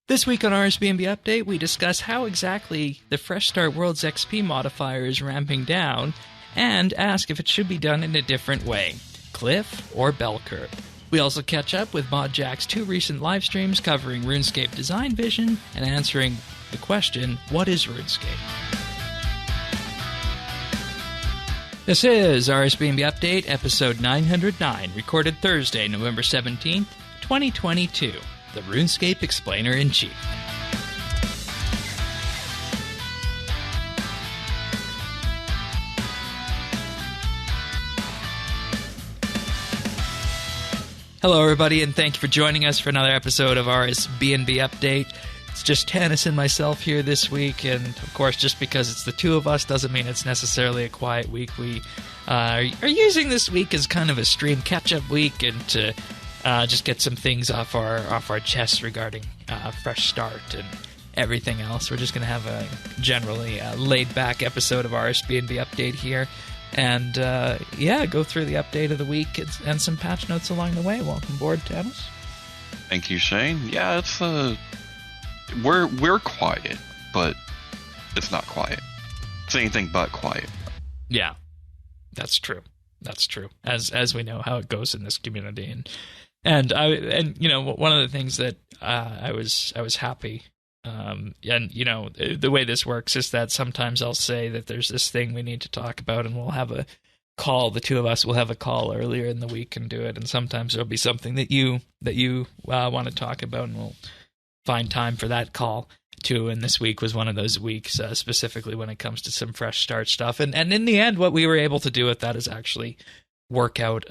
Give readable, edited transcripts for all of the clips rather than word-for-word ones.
This week on RSBANDB Update, we discuss how exactly the Fresh Start World's XP modifier is ramping down, and ask if it should be done in a different way, cliff or bell curve. We also catch up with ModJack's 2 recent live streams covering RuneScape Design Vision and answering the question, what is RuneScape? This is RSBANDB Update, episode 909, recorded Thursday, November 17th, 2022. The RuneScape Explainer-in-Chief. Hello, everybody, and thank you for joining us for another episode of RSBANDB Update. It's just Tanis and myself here this week, and of course, just because it's the two of us doesn't mean it's necessarily a quiet week. We are using this week as kind of a stream catch-up week and to just get some things off our chests regarding Fresh Start and everything else. We're just going to have a generally laid-back episode of RSBANDB Update here. And, go through the update of the week and some patch notes along the way. Welcome aboard, Tanis. Thank you, Shane. Yeah, it's we're quiet, but it's not quiet. It's anything but quiet. Yeah, that's true. That's true. As we know how it goes in this community, and one of the things that I was happy, and the way this works is that sometimes I'll say that there's this thing we need to talk about, and we'll have a call. The two of us will have a call earlier in the week and do it, and sometimes there'll be something that you want to talk about, and we'll find time for that call too. And this week was one of those weeks, specifically when it comes to some Fresh Start stuff. And in the end, what we were able to do with that is actually work out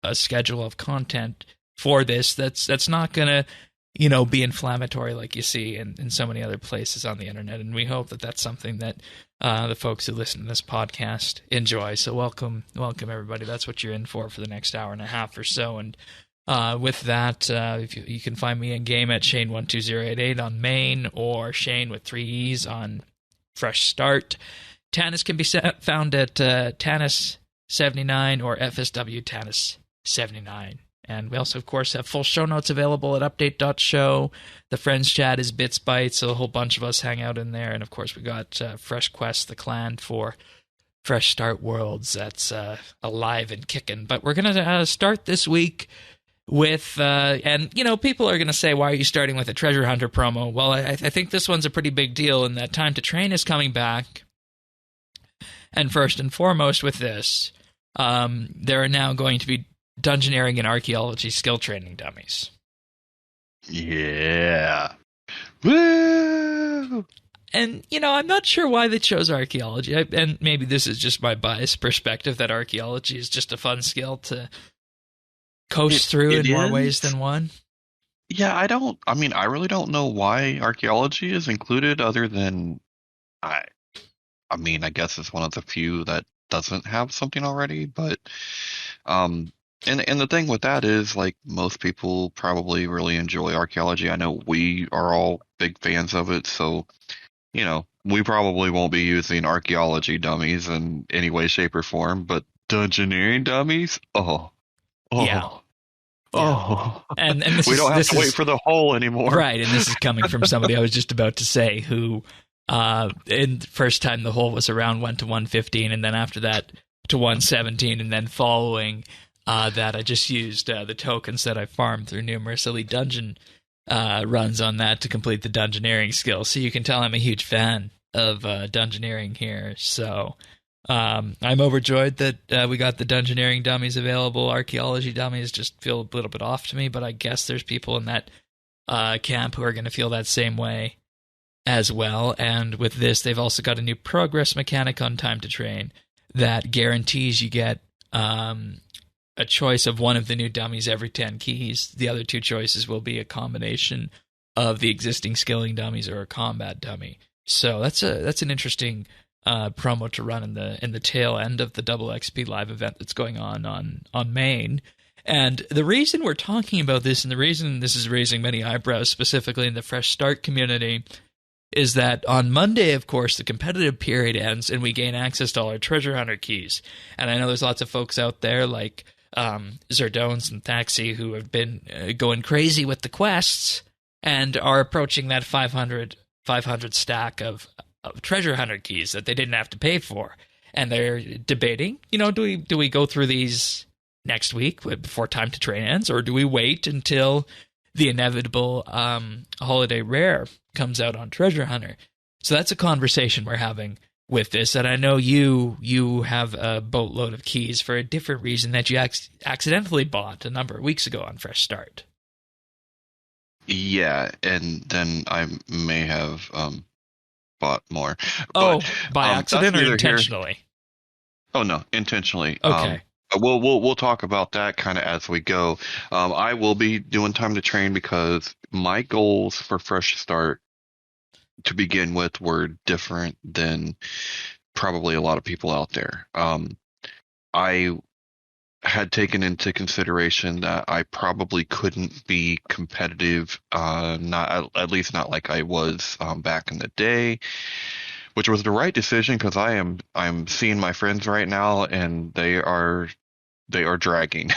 a schedule of content for this that's not going to, be inflammatory like you see in so many other places on the internet. And we hope that that's something that the folks who listen to this podcast enjoy. So welcome everybody. That's what you're in for the next hour and a half or so. And with that, you can find me in game at Shane12088 on main, or Shane with 3 E's on Fresh Start. Tanis can be found at Tanis79 or FSW Tanis79. And we also, of course, have full show notes available at update.show. The friends chat is BitsBytes, so a whole bunch of us hang out in there. And, of course, we got Fresh Quest, the clan for Fresh Start Worlds. That's alive and kicking. But we're going to start this week with, people are going to say, why are you starting with a treasure hunter promo? Well, I think this one's a pretty big deal in that Time to Train is coming back. And first and foremost with this, there are now going to be dungeoneering and archaeology skill training dummies. Yeah. Woo! And, I'm not sure why they chose archaeology. And maybe this is just my biased perspective that archaeology is just a fun skill to coast through in more ways than one. Yeah, I really don't know why archaeology is included other than, I guess it's one of the few that doesn't have something already, but, And the thing with that is, like, most people probably really enjoy archaeology. I know we are all big fans of it, so, we probably won't be using archaeology dummies in any way, shape, or form, but dungeoneering dummies? Yeah. And this we don't have to wait for the hole anymore. Right, and this is coming from somebody I was just about to say who, in the first time the hole was around, went to 115, and then after that to 117, and then following that I just used the tokens that I farmed through numerous elite dungeon runs on that to complete the dungeoneering skill. So you can tell I'm a huge fan of dungeoneering here. So I'm overjoyed that we got the dungeoneering dummies available. Archaeology dummies just feel a little bit off to me, but I guess there's people in that camp who are going to feel that same way as well. And with this, they've also got a new progress mechanic on Time to Train that guarantees you get a choice of one of the new dummies every 10 keys. The other 2 choices will be a combination of the existing skilling dummies or a combat dummy. So that's an interesting promo to run in the tail end of the double XP live event that's going on main. And the reason we're talking about this, and the reason this is raising many eyebrows, specifically in the Fresh Start community, is that on Monday, of course, the competitive period ends and we gain access to all our treasure hunter keys. And I know there's lots of folks out there like Zerdones and Thaxi who have been going crazy with the quests and are approaching that 500 stack of treasure hunter keys that they didn't have to pay for. And they're debating, do we go through these next week before Time to Train ends, or do we wait until the inevitable holiday rare comes out on Treasure Hunter? So that's a conversation we're having with this, and I know you have a boatload of keys for a different reason that you accidentally bought a number of weeks ago on Fresh Start. Yeah, and then I may have bought more. Oh, by accident or intentionally? Oh no, intentionally. Okay. We'll talk about that kind of as we go. I will be doing Time to Train because my goals for Fresh Start to begin with were different than probably a lot of people out there. I had taken into consideration that I probably couldn't be competitive, not at least not like I was back in the day, which was the right decision because I'm seeing my friends right now and they are dragging.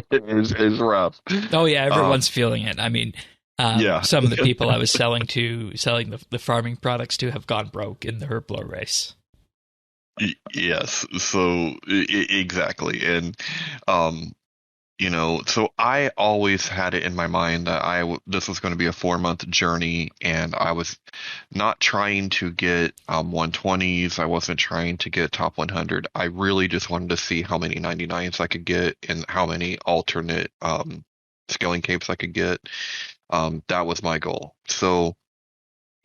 It's rough. Oh yeah, everyone's feeling it. I mean, some of the people I was selling the farming products to have gone broke in the Herblo race. Yes, so exactly, and so I always had it in my mind that this was going to be a 4-month journey, and I was not trying to get 120s. I wasn't trying to get top 100. I really just wanted to see how many 99s I could get and how many alternate scaling capes I could get. That was my goal. So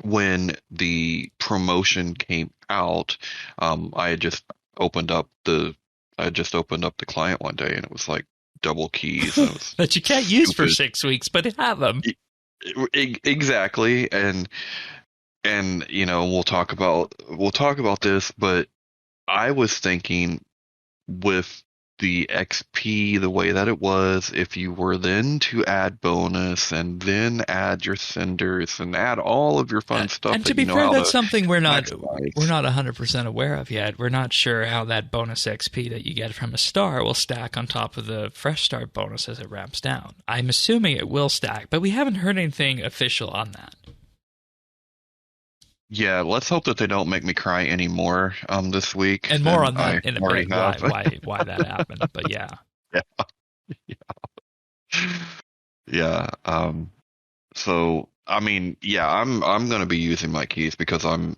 when the promotion came out, I had just opened up the client one day, and it was like double keys that you can't use for 6 weeks, but have them. Exactly, and we'll talk about this, but I was thinking with the XP the way that it was, if you were then to add bonus and then add your cinders and add all of your fun stuff, and to be fair, that's something we're not 100% aware of yet. We're not sure how that bonus XP that you get from a star will stack on top of the Fresh Start bonus as it ramps down. I'm assuming it will stack, but we haven't heard anything official on that. Yeah, let's hope that they don't make me cry anymore this week. And more on that in a bit, why that happened. But yeah. Yeah. So I mean, yeah, I'm gonna be using my keys because I'm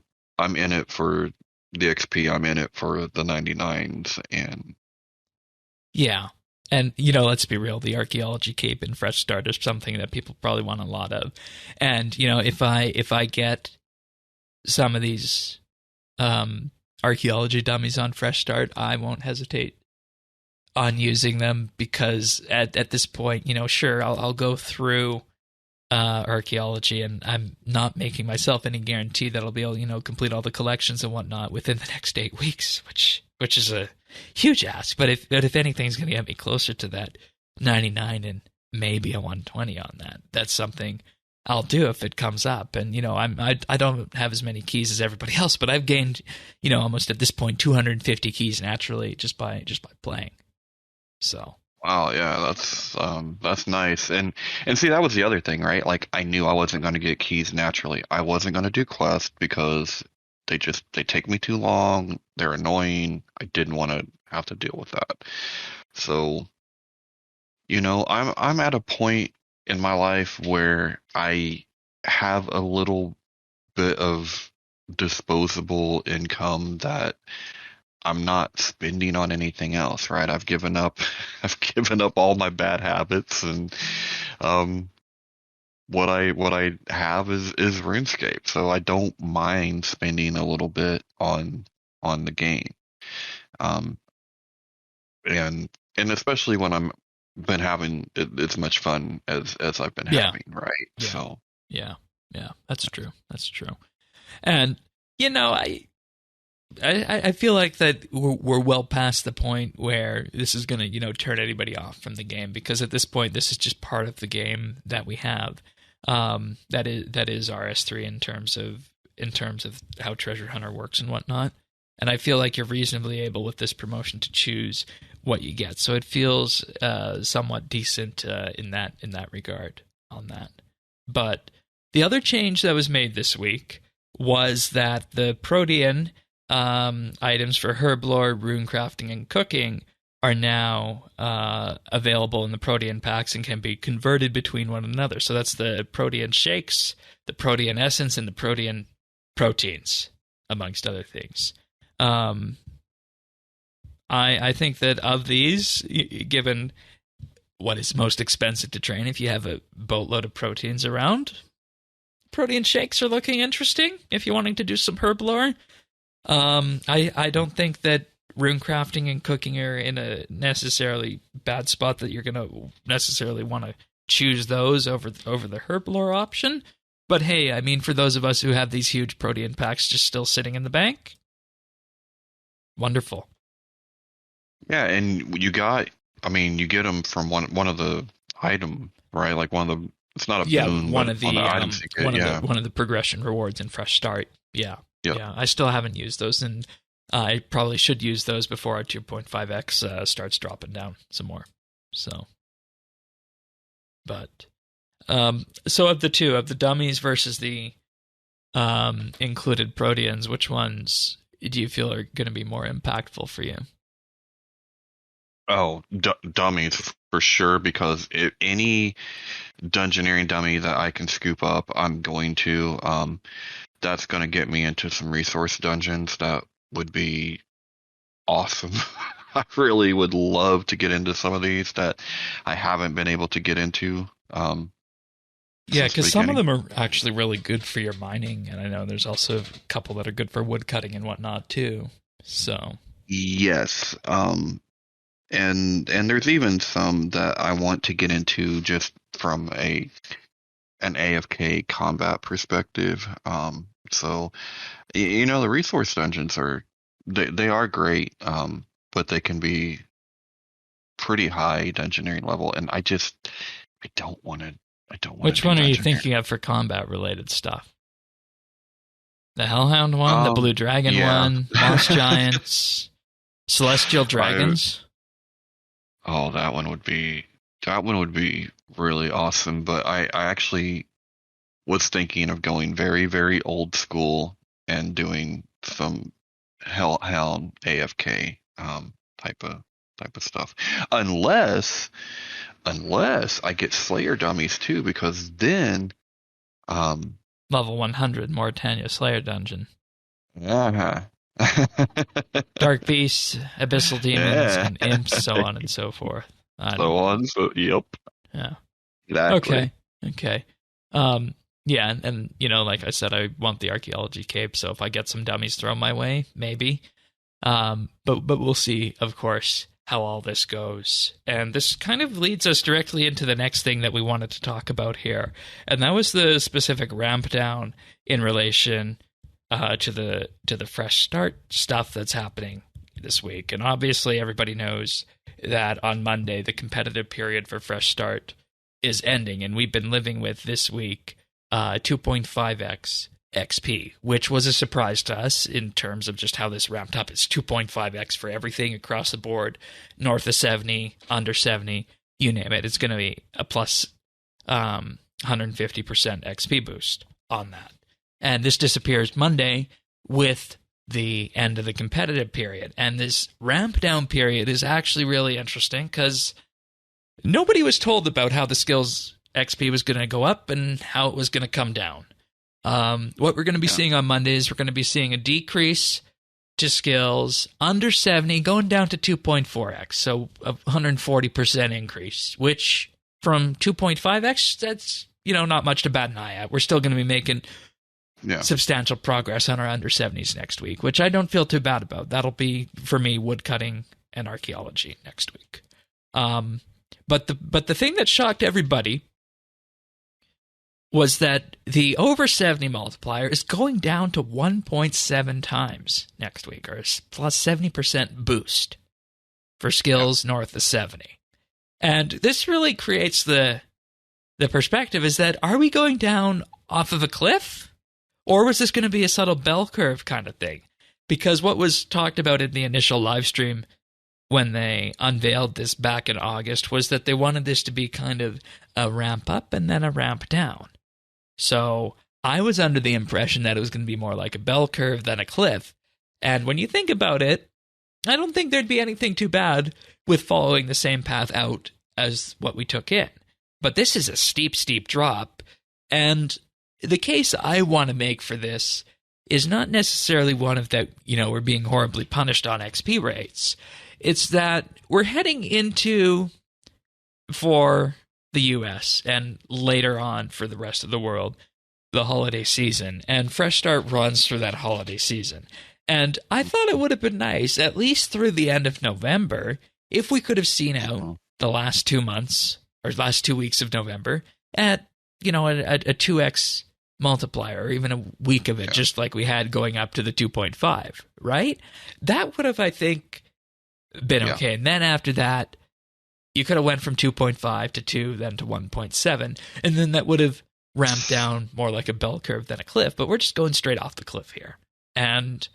in it for the XP. I'm in it for the 99s, and yeah. And, let's be real, the archaeology cape in Fresh Start is something that people probably want a lot of. And, if I get some of these archaeology dummies on Fresh Start, I won't hesitate on using them because at this point, sure, I'll go through archaeology, and I'm not making myself any guarantee that I'll be able, complete all the collections and whatnot within the next 8 weeks, which is a huge ask. But if anything's going to get me closer to that 99 and maybe a 120 on that, that's something I'll do if it comes up. And I don't have as many keys as everybody else, but I've gained almost at this point 250 keys naturally just by playing. So wow, yeah, that's nice. And see, that was the other thing, right? Like, I knew I wasn't going to get keys naturally. I wasn't going to do quests because they take me too long. They're annoying. I didn't want to have to deal with that. So I'm at a point in my life where I have a little bit of disposable income that I'm not spending on anything else, right? I've given up all my bad habits, and what I have is RuneScape. So I don't mind spending a little bit on the game. And especially when I'm been having as much fun as I've been having, right? Yeah. So yeah, that's true. And I feel like that we're well past the point where this is going to turn anybody off from the game, because at this point this is just part of the game that we have. That is RS3 in terms of how Treasure Hunter works and whatnot. And I feel like you're reasonably able with this promotion to choose what you get, so it feels somewhat decent in that regard on that. But the other change that was made this week was that the Protean items for herb lore, rune crafting, and cooking are now available in the Protean packs and can be converted between one another. So that's the Protean shakes, the Protean essence, and the Protean proteins, amongst other things. I think that of these, given what is most expensive to train, if you have a boatload of proteins around, Protean shakes are looking interesting if you're wanting to do some herb lore. I don't think that rune crafting and cooking are in a necessarily bad spot that you're going to necessarily want to choose those over the herb lore option. But hey, I mean, for those of us who have these huge Protean packs just still sitting in the bank, wonderful. Yeah, and you get them from one of the item, right? Like one of the, it's not a boon, one of the items you get, one of the progression rewards in Fresh Start. Yeah. Yep. Yeah. I still haven't used those, and I probably should use those before our 2.5x starts dropping down some more. So, but so of the two, of the dummies versus the included Proteans, which ones do you feel are going to be more impactful for you? Oh, dummies for sure, because any dungeoneering dummy that I can scoop up, I'm going to. That's going to get me into some resource dungeons. That would be awesome. I really would love to get into some of these that I haven't been able to get into. Yeah, because some of them are actually really good for your mining, and I know there's also a couple that are good for wood cutting and whatnot too. So yes, and there's even some that I want to get into just from an AFK combat perspective. So the resource dungeons they are great, but they can be pretty high dungeoneering level, and I don't want to. Which one are you thinking of for combat related stuff? The Hellhound one, the Blue Dragon one, Moss Giants, Celestial Dragons. That one would be really awesome. But I actually was thinking of going very, very old school and doing some Hellhound AFK type of stuff, unless I get Slayer dummies too, because then level 100 Mauritania Slayer dungeon. Uh-huh. Dark beasts, abyssal demons, and imps, so on and so forth. Yep. Yeah. Exactly. Okay. Yeah, and like I said, I want the archaeology cape, so if I get some dummies thrown my way, maybe. But we'll see, of course, how all this goes. And this kind of leads us directly into the next thing that we wanted to talk about here, and that was the specific ramp down in relation to the Fresh Start stuff that's happening this week. And obviously everybody knows that on Monday the competitive period for Fresh Start is ending, and we've been living with this week 2.5x XP, which was a surprise to us in terms of just how this ramped up. It's 2.5x for everything across the board, north of 70, under 70, you name it. It's going to be a plus 150% XP boost on that. And this disappears Monday with the end of the competitive period. And this ramp down period is actually really interesting because nobody was told about how the skills XP was going to go up and how it was going to come down. What we're going to be seeing on Monday is we're going to be seeing a decrease to skills under 70 going down to 2.4x, so a 140% increase, which from 2.5x, that's not much to bat an eye at. We're still going to be making substantial progress on our under 70s next week, which I don't feel too bad about. That'll be, for me, woodcutting and archaeology next week. But the thing that shocked everybody was that the over 70 multiplier is going down to 1.7 times next week, or plus 70% boost for skills north of 70. And this really creates the perspective is that, are we going down off of a cliff? Or was this going to be a subtle bell curve kind of thing? Because what was talked about in the initial live stream when they unveiled this back in August was that they wanted this to be kind of a ramp up and then a ramp down. So I was under the impression that it was going to be more like a bell curve than a cliff. And when you think about it, I don't think there'd be anything too bad with following the same path out as what we took in. But this is a steep, steep drop. And the case I want to make for this is not necessarily one of that, we're being horribly punished on XP rates. It's that we're heading into, for the US and later on for the rest of the world, the holiday season. And Fresh Start runs through that holiday season. And I thought it would have been nice, at least through the end of November, if we could have seen out the last 2 months, or last 2 weeks of November, at, a 2x multiplier, or even a week of it, just like we had going up to the 2.5, right? That would have, I think, been okay. And then after that, you could have went from 2.5 to 2, then to 1.7, and then that would have ramped down more like a bell curve than a cliff, but we're just going straight off the cliff here. And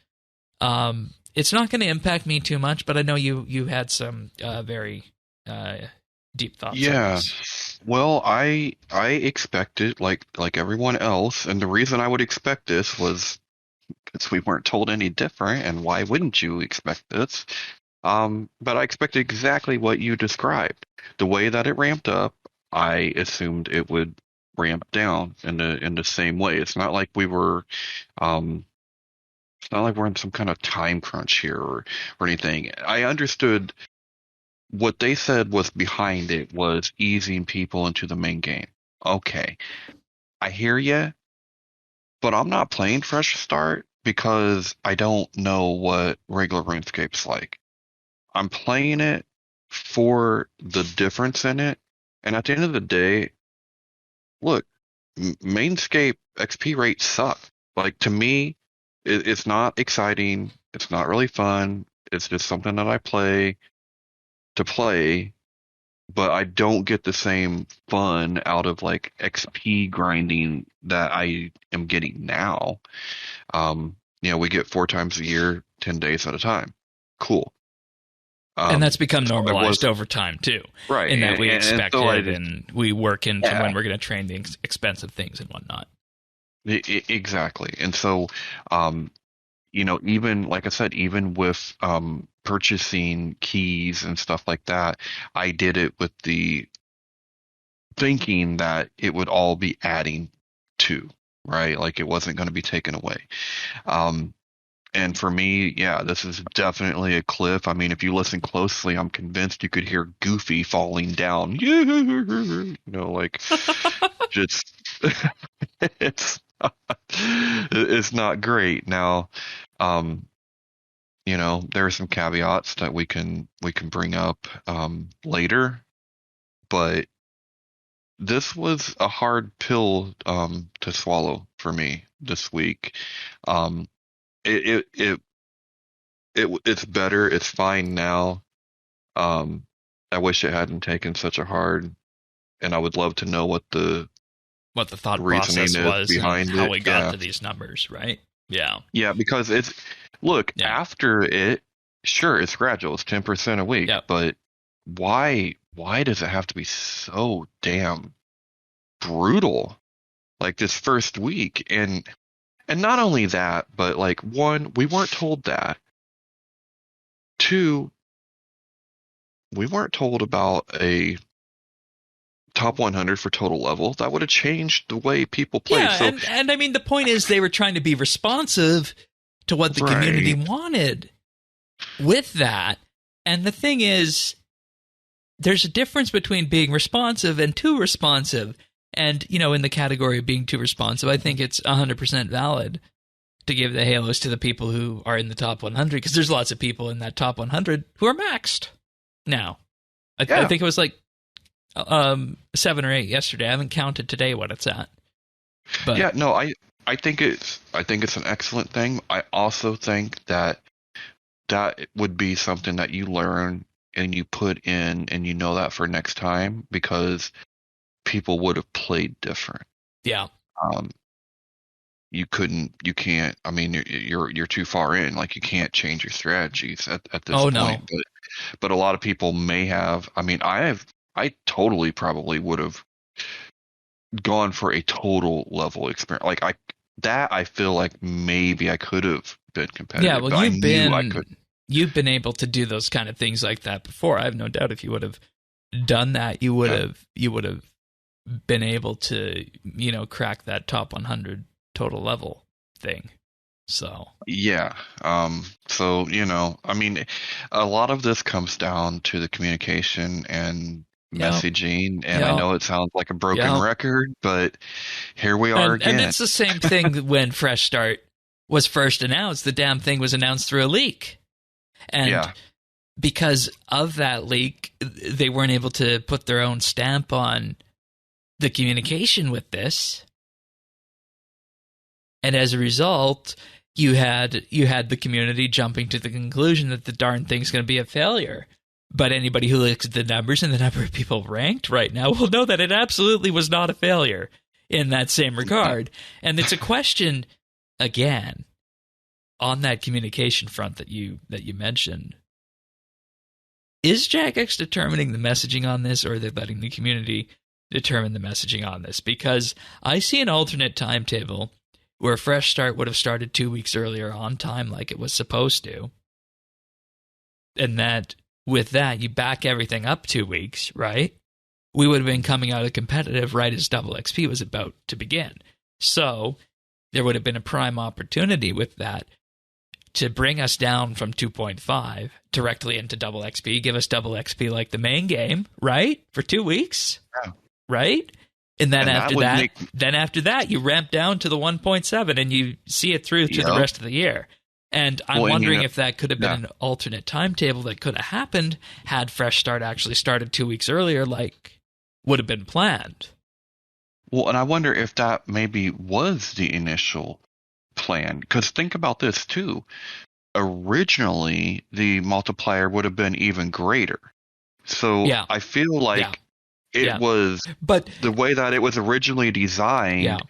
it's not going to impact me too much, but I know you had some very deep thoughts. Yeah. Well, I expected like everyone else, and the reason I would expect this was because we weren't told any different, and why wouldn't you expect this? But I expected exactly what you described. The way that it ramped up, I assumed it would ramp down in the same way. It's not like we were it's not like we're in some kind of time crunch here or anything. I understood what they said was behind it was easing people into the main game. Okay, I hear you, but I'm not playing Fresh Start because I don't know what regular RuneScape's like. I'm playing it for the difference in it, and at the end of the day, look, Mainscape XP rates suck. Like, to me, it's not exciting. It's not really fun. It's just something that I play to play, but I don't get the same fun out of like XP grinding that I am getting now. We get 4 times a year, 10 days at a time. Cool. And that's become normalized over time too, right? In that we expect it, and we work into when we're going to train the expensive things and whatnot. Exactly. And so, even like I said, even with purchasing keys and stuff like that, I did it with the thinking that it would all be adding to, right? Like it wasn't going to be taken away. And for me, this is definitely a cliff. I mean, if you listen closely, I'm convinced you could hear Goofy falling down. Like just it's not great. Now, there are some caveats that we can bring up later, but this was a hard pill to swallow for me this week. It's better. It's fine now. I wish it hadn't taken such a hard, and I would love to know what the thought process was behind and how we got to these numbers, right? Yeah. Yeah, because after it, sure, it's gradual. It's 10% a week, but why does it have to be so damn brutal? Like this first week, and not only that, but like, 1, we weren't told that. 2, we weren't told about a top 100 for total level. That would have changed the way people played. Yeah, and I mean, the point is they were trying to be responsive to what the community wanted with that. And the thing is, there's a difference between being responsive and too responsive. And, in the category of being too responsive, I think it's 100% valid to give the halos to the people who are in the top 100, because there's lots of people in that top 100 who are maxed now. I think it was like 7 or 8 yesterday. I haven't counted today what it's at. But I think it's an excellent thing. I also think that would be something that you learn and you put in, and that for next time, because people would have played different. Yeah. You can't, I mean, you're too far in. Like, you can't change your strategies at this point. No. But a lot of people may have. I mean, I totally probably would have gone for a total level experience. Like I feel like maybe I could have been competitive. Yeah, well, but I knew I could. you've been able to do those kind of things like that before. I have no doubt if you would have done that, you would have been able to, crack that top 100 total level thing. So Yeah. So, I mean, a lot of this comes down to the communication and messaging, and I know it sounds like a broken record, but here we are again. And it's the same thing when Fresh Start was first announced. The damn thing was announced through a leak. And because of that leak, they weren't able to put their own stamp on the communication with this. And as a result, you had the community jumping to the conclusion that the darn thing's going to be a failure. But anybody who looks at the numbers and the number of people ranked right now will know that it absolutely was not a failure in that same regard. And it's a question, again, on that communication front that you mentioned. Is Jagex determining the messaging on this, or are they letting the community determine the messaging on this? Because I see an alternate timetable where Fresh Start would have started 2 weeks earlier on time like it was supposed to. And that with that, you back everything up 2 weeks, right? We would have been coming out of competitive right as Double XP was about to begin. So there would have been a prime opportunity with that to bring us down from 2.5 directly into Double XP, give us Double XP like the main game, right? For 2 weeks, right? And then after that, you ramp down to the 1.7 and you see it through to the rest of the year. And I'm wondering if that could have been an alternate timetable that could have happened had Fresh Start actually started 2 weeks earlier, like would have been planned. Well, and I wonder if that maybe was the initial plan. Because think about this too. Originally, the multiplier would have been even greater. So I feel like it was, but the way that it was originally designed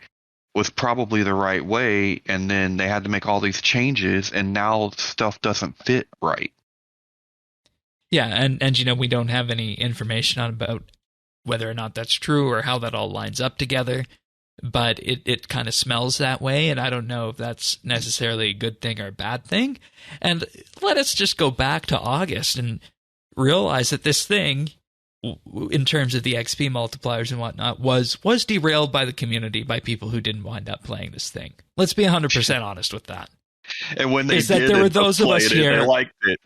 was probably the right way, and then they had to make all these changes, and now stuff doesn't fit right. Yeah, and we don't have any information about whether or not that's true or how that all lines up together, but it kind of smells that way, and I don't know if that's necessarily a good thing or a bad thing. And let us just go back to August and realize that this thing, in terms of the XP multipliers and whatnot, was derailed by the community, by people who didn't wind up playing this thing. Let's be 100% honest with that. And when they there were those of us here, they liked it.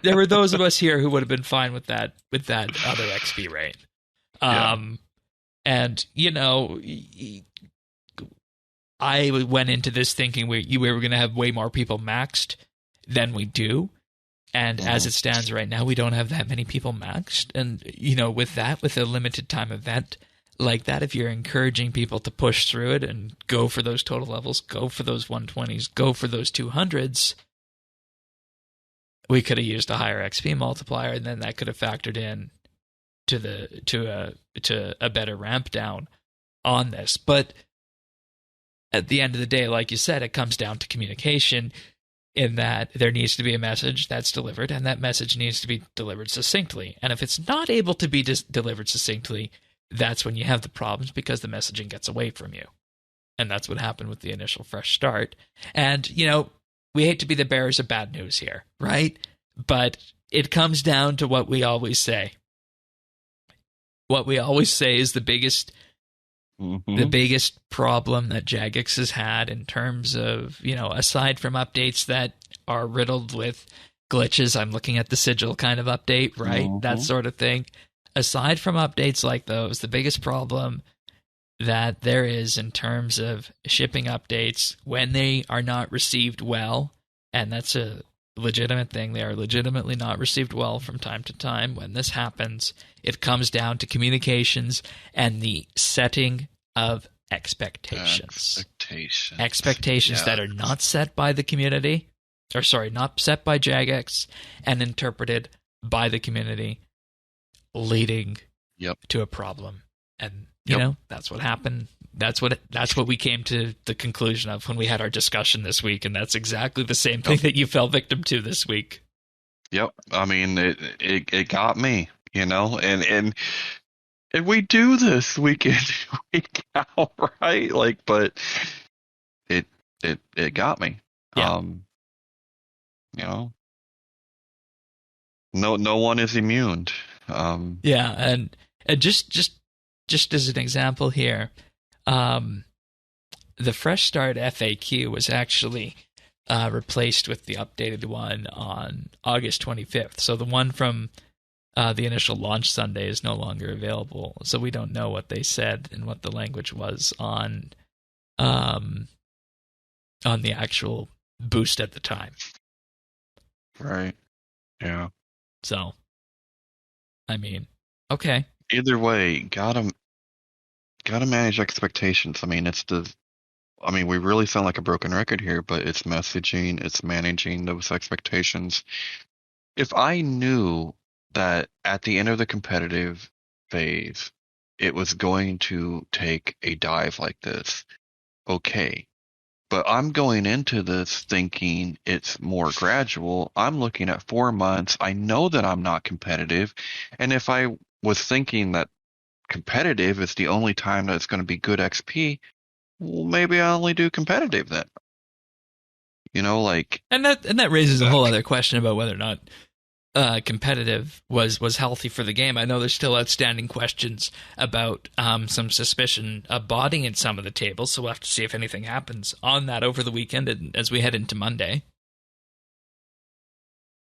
There were those of us here who would have been fine with that other XP rate. And I went into this thinking we were going to have way more people maxed than we do. And as it stands right now, we don't have that many people maxed. And, with a limited time event like that, if you're encouraging people to push through it and go for those total levels, go for those 120s, go for those 200s, we could have used a higher XP multiplier, and then that could have factored in to a better ramp down on this. But at the end of the day, like you said, it comes down to communication, in that there needs to be a message that's delivered, and that message needs to be delivered succinctly. And if it's not able to be delivered succinctly, that's when you have the problems, because the messaging gets away from you. And that's what happened with the initial Fresh Start. And, we hate to be the bearers of bad news here, right? But it comes down to what we always say. What we always say is the biggest problem that Jagex has had, in terms of, aside from updates that are riddled with glitches, I'm looking at the sigil kind of update, right? That sort of thing. Aside from updates like those, the biggest problem that there is in terms of shipping updates, when they are not received well, and that's a legitimate thing, they are legitimately not received well from time to time. When this happens, it comes down to communications and the setting of expectations. Expectations that are not set by the community, not set by Jagex, and interpreted by the community, leading to a problem. And that's what happened. That's what we came to the conclusion of when we had our discussion this week, and that's exactly the same thing that you fell victim to this week. Yep. I mean, it got me, and and we do this week in, week out, right? Like, but it it got me. Yeah. You know, no one is immune. Yeah, and just as an example here, the Fresh Start FAQ was actually replaced with the updated one on August 25th. So the one from the initial launch Sunday is no longer available. So we don't know what they said and what the language was on the actual boost at the time. Right. Yeah. So, I mean, okay. Either way, gotta manage expectations. I mean, we really sound like a broken record here, but it's messaging, it's managing those expectations. If I knew that at the end of the competitive phase, it was going to take a dive like this, okay. But I'm going into this thinking it's more gradual. I'm looking at 4 months. I know that I'm not competitive. And if I was thinking that competitive is the only time that it's going to be good XP, well, maybe I only do competitive then. You know, like, and that raises a whole other question about whether or not competitive was healthy for the game. I know there's still outstanding questions about some suspicion of botting in some of the tables, so we'll have to see if anything happens on that over the weekend and as we head into Monday.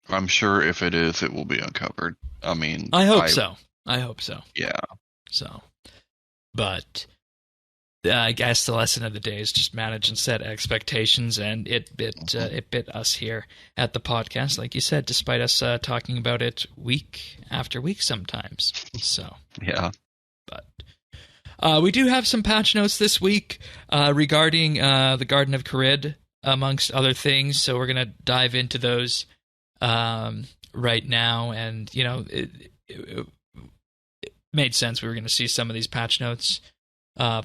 I'm sure if it is, it will be uncovered. I mean, I hope so. Yeah. So, but I guess the lesson of the day is just manage and set expectations, and it bit us here at the podcast, like you said, despite us talking about it week after week sometimes. So yeah, but we do have some patch notes this week regarding the Garden of Carid, amongst other things. So we're gonna dive into those right now, and it made sense we were going to see some of these patch notes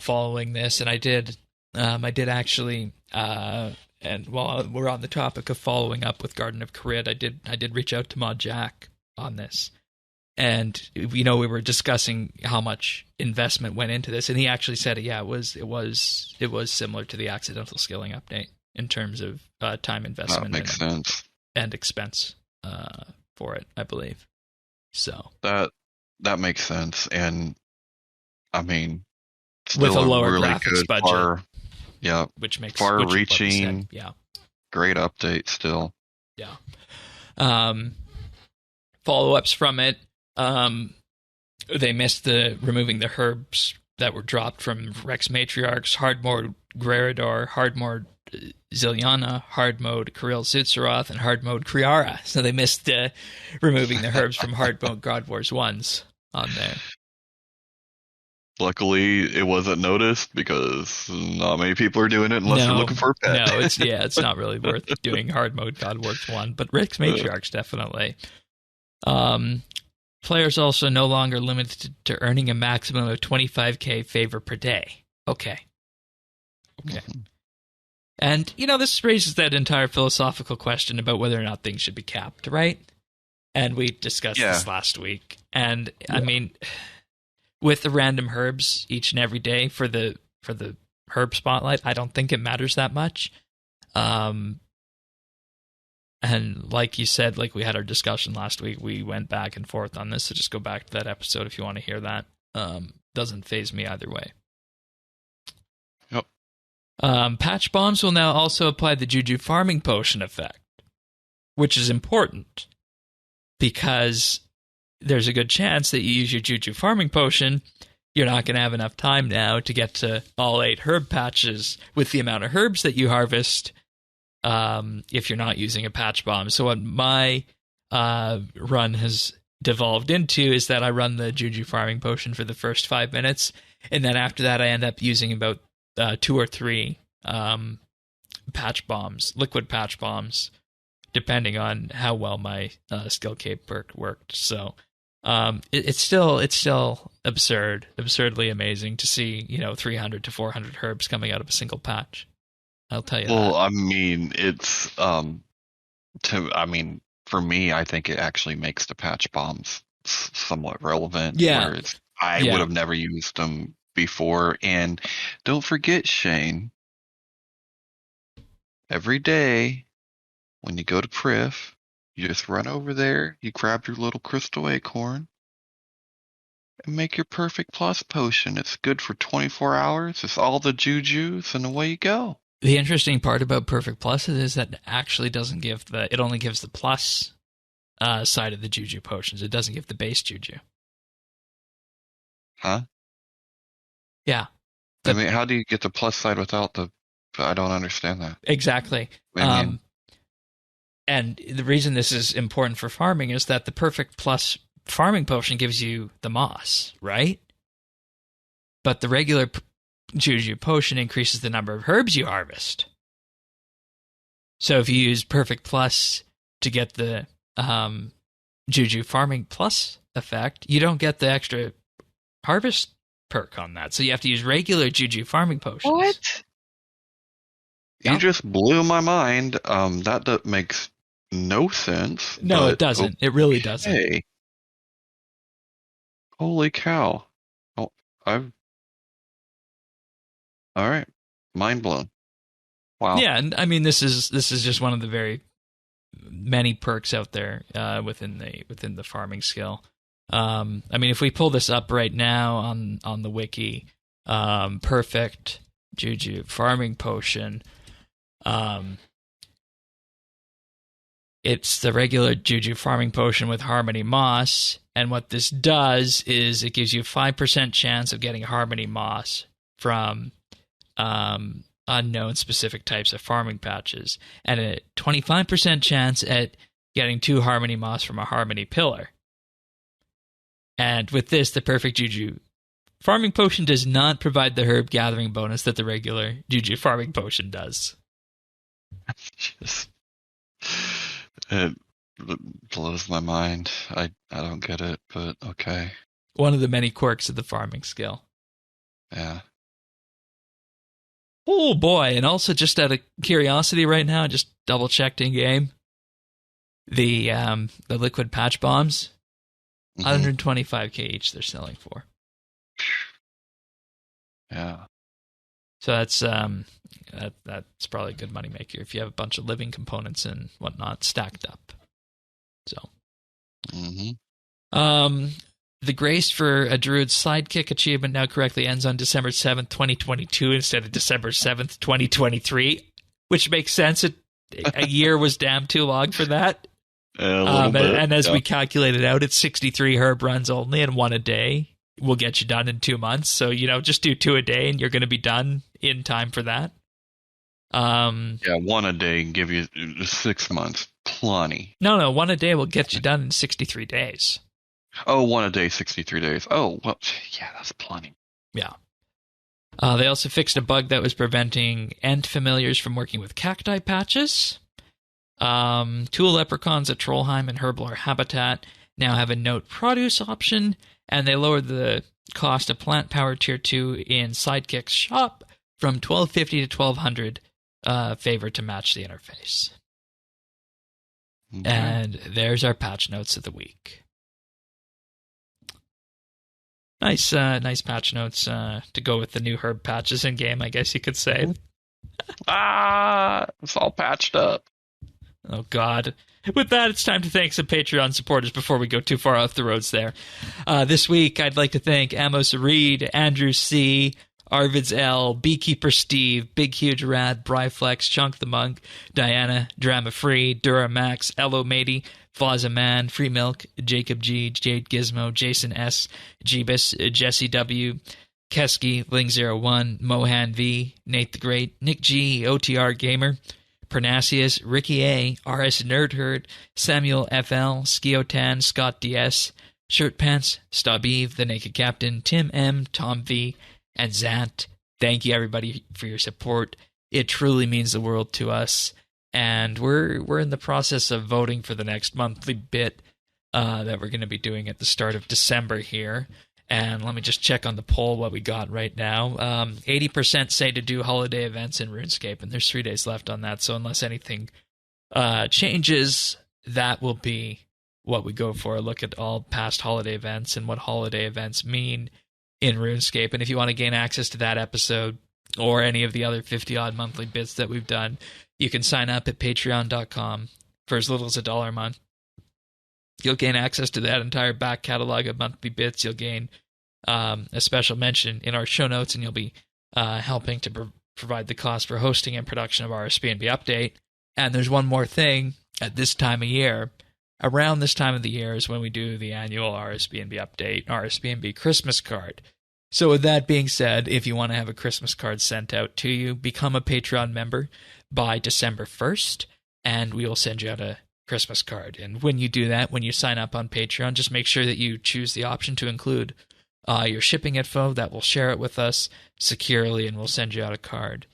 following this, and I did actually, and while we're on the topic of following up with Garden of Carid, I did reach out to Mod Jack on this, and we were discussing how much investment went into this, and he actually said, yeah, it was similar to the accidental skilling update in terms of time investment. That makes sense. And expense for it, I believe. So that makes sense, and I mean, with a lower really graphics budget, which makes far-reaching, yeah, great update still. Yeah. Follow-ups from it. They missed the removing the herbs that were dropped from Rex Matriarchs, hard mode Greridor, hard mode Ziliana, hard mode Kirill Zitzeroth, and hard mode Kriara. So they missed removing the herbs from hard mode God Wars 1s on there. Luckily, it wasn't noticed because not many people are doing it unless you're looking for a pet. No, it's not really worth doing hard mode God Wars 1, but Rex Matriarchs definitely. Players also no longer limited to earning a maximum of 25k favor per day. Okay. Mm-hmm. And, this raises that entire philosophical question about whether or not things should be capped, right? And we discussed this last week. And, I mean, with the random herbs each and every day for the herb spotlight, I don't think it matters that much. And like you said, like we had our discussion last week, we went back and forth on this, so just go back to that episode if you want to hear that. Doesn't faze me either way. Patch bombs will now also apply the Juju farming potion effect, which is important because there's a good chance that you use your Juju farming potion, you're not going to have enough time now to get to all 8 herb patches with the amount of herbs that you harvest if you're not using a patch bomb. So what my run has devolved into is that I run the Juju farming potion for the first 5 minutes, and then after that I end up using about 2 or 3 patch bombs, liquid patch bombs, depending on how well my skill cape perk worked. So it's still absurdly amazing to see 300 to 400 herbs coming out of a single patch. I'll tell you. Well, that. I mean, it's for me, I think it actually makes the patch bombs somewhat relevant. Yeah. Where it's I Yeah. would have never used them before. And don't forget, Shane, every day when you go to Priff, you just run over there, you grab your little crystal acorn, and make your perfect plus potion. It's good for 24 hours. It's all the jujus, and away you go. The interesting part about Perfect Plus is that it actually doesn't give it only gives the plus side of the juju potions. It doesn't give the base juju. Huh? Yeah. I mean, how do you get the plus side without the... I don't understand that. Exactly. And the reason this is important for farming is that the Perfect Plus farming potion gives you the moss, right? But the regular juju potion increases the number of herbs you harvest. So if you use Perfect Plus to get the juju farming plus effect, you don't get the extra harvest perk on that. So you have to use regular juju farming potions. What? Yeah. You just blew my mind. That makes no sense. No, it doesn't. It really doesn't. Hey. Holy cow. Oh, all right. Mind blown. Wow. Yeah, and I mean this is just one of the very many perks out there within the farming skill. I mean, if we pull this up right now on the wiki, perfect juju farming potion. It's the regular juju farming potion with harmony moss, and what this does is it gives you a 5% chance of getting harmony moss from unknown specific types of farming patches, and a 25% chance at getting 2 harmony moss from a harmony pillar. And with this, the perfect juju farming potion does not provide the herb gathering bonus that the regular juju farming potion does. Just, it blows my mind. I don't get it, but okay. One of the many quirks of the farming skill. Yeah. Oh boy, and also just out of curiosity right now, just double checked in game. The liquid patch bombs, 125k each they're selling for. Yeah. So that's probably a good moneymaker if you have a bunch of living components and whatnot stacked up. So the grace for a Druid's Sidekick achievement now correctly ends on December 7th, 2022 instead of December 7th, 2023, which makes sense. A year was damn too long for that. And as we calculated out, it's 63 herb runs only, and 1 a day will get you done in 2 months. So, just do 2 a day and you're going to be done in time for that. 1 a day and give you 6 months. Plenty. No, 1 a day will get you done in 63 days. Oh, 1 a day, 63 days. Oh, well, yeah, that's plenty. Yeah. They also fixed a bug that was preventing ant familiars from working with cacti patches. Tool leprechauns at Trollheim and Herblore Habitat now have a note produce option, and they lowered the cost of plant power tier 2 in Sidekick's shop from $1250 to $1200 favor to match the interface. Okay. And there's our patch notes of the week. Nice patch notes to go with the new herb patches in game, I guess you could say. It's all patched up. Oh, God. With that, it's time to thank some Patreon supporters before we go too far off the roads there. This week, I'd like to thank Amos Reed, Andrew C., Arvids L., Beekeeper Steve, Big Huge Rad, Bryflex, Chunk the Monk, Diana, Drama Free, Duramax, Elo Matey, Flaza Man, Free Milk, Jacob G, Jade Gizmo, Jason S, Jeebus, Jesse W, Kesky, Ling01, Mohan V, Nate the Great, Nick G, OTR Gamer, Pernasius, Ricky A, RS Nerdherd, Samuel FL, Skiotan, Scott DS, Shirt Pants, Stabeve, The Naked Captain, Tim M, Tom V, and Zant. Thank you, everybody, for your support. It truly means the world to us. And we're in the process of voting for the next monthly bit that we're going to be doing at the start of December here. And let me just check on the poll what we got right now. 80% say to do holiday events in RuneScape, and there's 3 days left on that. So unless anything changes, that will be what we go for, look at all past holiday events and what holiday events mean in RuneScape. And if you want to gain access to that episode or any of the other 50-odd monthly bits that we've done, you can sign up at patreon.com for as little as $1 a month. You'll gain access to that entire back catalog of monthly bits. You'll gain a special mention in our show notes, and you'll be helping to provide the cost for hosting and production of RSBANDB Update. And there's one more thing at this time of year. Around this time of the year is when we do the annual RSBANDB Update, RSBANDB Christmas card. So with that being said, if you want to have a Christmas card sent out to you, become a Patreon member by December 1st, and we will send you out a Christmas card. And when you do that, when you sign up on Patreon, just make sure that you choose the option to include your shipping info. That will share it with us securely, and we'll send you out a card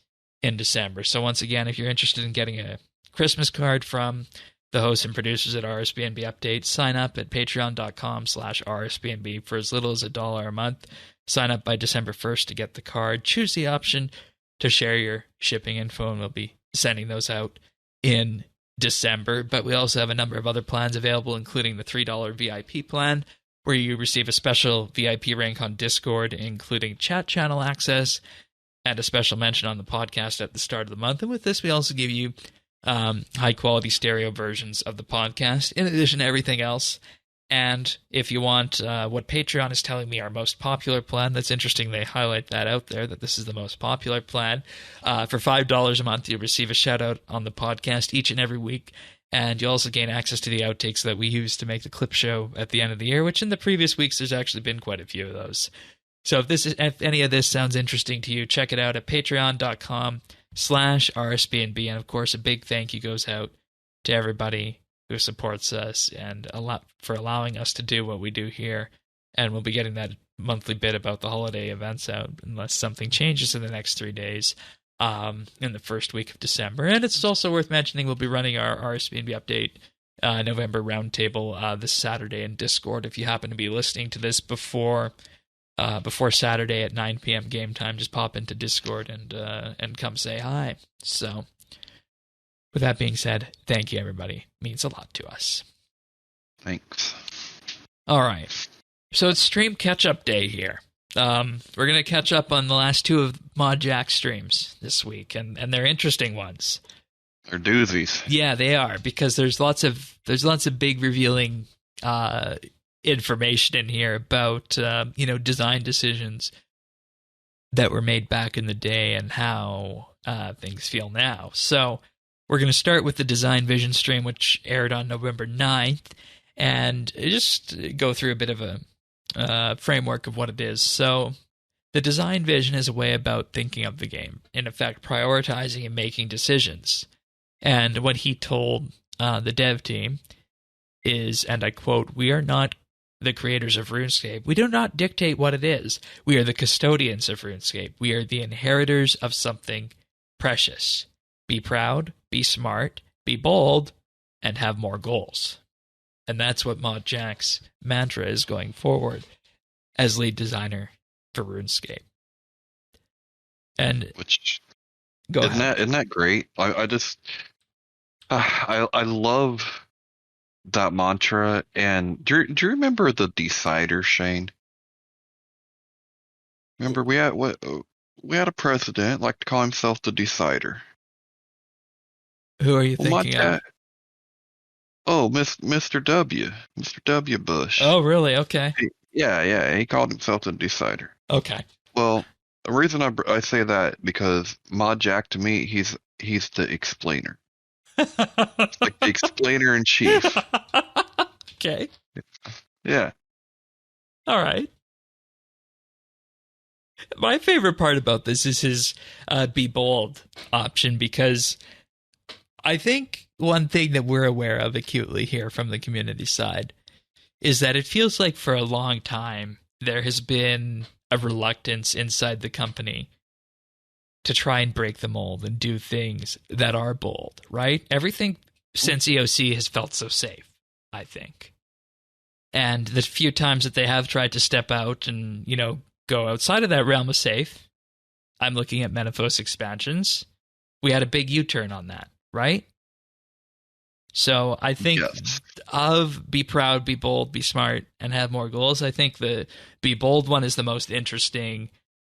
in December. So once again, if you're interested in getting a Christmas card from the hosts and producers at RSBANDB Update, sign up at patreon.com/RSBANDB for as little as $1 a month. Sign up by December 1st to get the card. Choose the option to share your shipping info, and we'll be sending those out in December. But we also have a number of other plans available, including the $3 VIP plan, where you receive a special VIP rank on Discord, including chat channel access and a special mention on the podcast at the start of the month. And with this, we also give you high-quality stereo versions of the podcast, in addition to everything else. And if you want what Patreon is telling me our most popular plan, that's interesting they highlight that out there, that this is the most popular plan. For $5 a month, you'll receive a shout-out on the podcast each and every week, and you'll also gain access to the outtakes that we use to make the clip show at the end of the year, which in the previous weeks there's actually been quite a few of those. So if any of this sounds interesting to you, check it out at patreon.com/RSBANDB. And of course, a big thank you goes out to everybody who supports us and for allowing us to do what we do here. And we'll be getting that monthly bit about the holiday events out unless something changes in the next 3 days in the first week of December. And it's also worth mentioning we'll be running our RSBANDB Update November Roundtable this Saturday in Discord. If you happen to be listening to this before Saturday at 9 p.m. game time, just pop into Discord and come say hi. So, with that being said, thank you, everybody. It means a lot to us. Thanks. All right. So it's stream catch-up day here. We're going to catch up on the last two of ModJack's streams this week, and they're interesting ones. They're doozies. Yeah, they are, because there's lots of big revealing information in here about design decisions that were made back in the day and how things feel now. So we're going to start with the Design Vision stream, which aired on November 9th, and just go through a bit of a framework of what it is. So the Design Vision is a way about thinking of the game, in effect prioritizing and making decisions. And what he told the dev team is, and I quote, "We are not the creators of RuneScape. We do not dictate what it is. We are the custodians of RuneScape. We are the inheritors of something precious. Be proud, be smart, be bold, and have more goals." And that's what ModJack's mantra is going forward as lead designer for RuneScape. And isn't that great? I love that mantra. And do you remember the Decider, Shane? Remember we had a president like to call himself the Decider. Who are you thinking of? Oh, Mr. W. Mr. W. Bush. Oh, really? Okay. Yeah. He called himself the Decider. Okay. Well, the reason I say that because ModJack to me he's the explainer. Like the explainer in chief. Okay. Yeah. All right. My favorite part about this is his be bold option, because I think one thing that we're aware of acutely here from the community side is that it feels like for a long time there has been a reluctance inside the company to try and break the mold and do things that are bold, right? Everything since EOC has felt so safe, I think. And the few times that they have tried to step out and, go outside of that realm of safe, I'm looking at Metaphos expansions. We had a big U-turn on that, right? So I think Yes. of be proud, be bold, be smart, and have more goals. I think the be bold one is the most interesting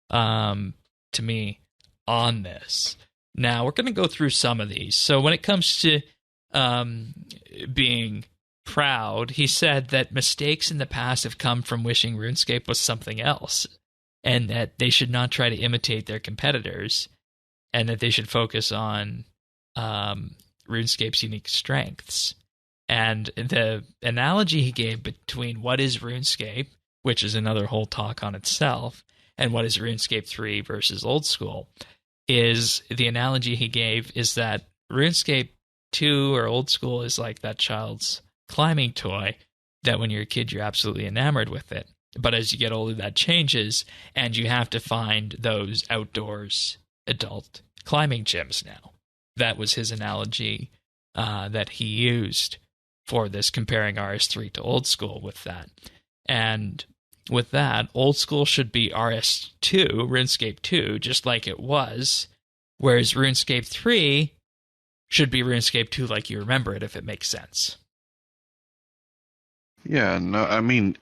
to me on this. Now we're going to go through some of these. So when it comes to being proud, he said that mistakes in the past have come from wishing RuneScape was something else, and that they should not try to imitate their competitors, and that they should focus on RuneScape's unique strengths. And the analogy he gave between what is RuneScape, which is another whole talk on itself, and what is RuneScape 3 versus old school, is the analogy he gave is that RuneScape 2 or old school is like that child's climbing toy that when you're a kid, you're absolutely enamored with it. But as you get older, that changes, and you have to find those outdoors adult climbing gyms now. That was his analogy that he used for this, comparing RS3 to old school with that. And with that, old school should be RS2, RuneScape 2, just like it was, whereas RuneScape 3 should be RuneScape 2 like you remember it, if it makes sense. Yeah, no, I mean,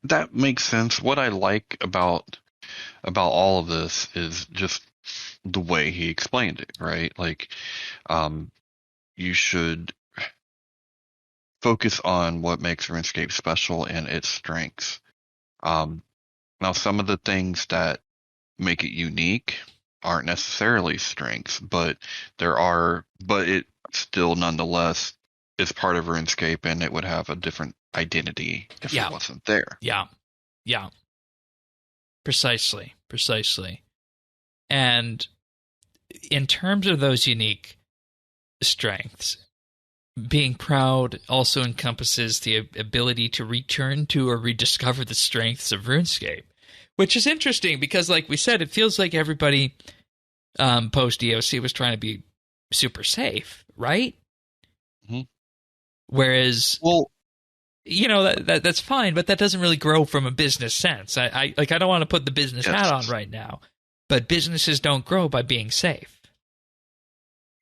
that makes sense. What I like about all of this is just the way he explained it, right? Like, you should focus on what makes RuneScape special and its strengths. Now, some of the things that make it unique aren't necessarily strengths, but it still nonetheless is part of RuneScape, and it would have a different identity if it wasn't there. Yeah. Precisely. And in terms of those unique strengths, being proud also encompasses the ability to return to or rediscover the strengths of RuneScape, which is interesting because, like we said, it feels like everybody post EOC was trying to be super safe, right? Mm-hmm. Whereas, well, that's fine, but that doesn't really grow from a business sense. I don't want to put the business hat on right now, but businesses don't grow by being safe.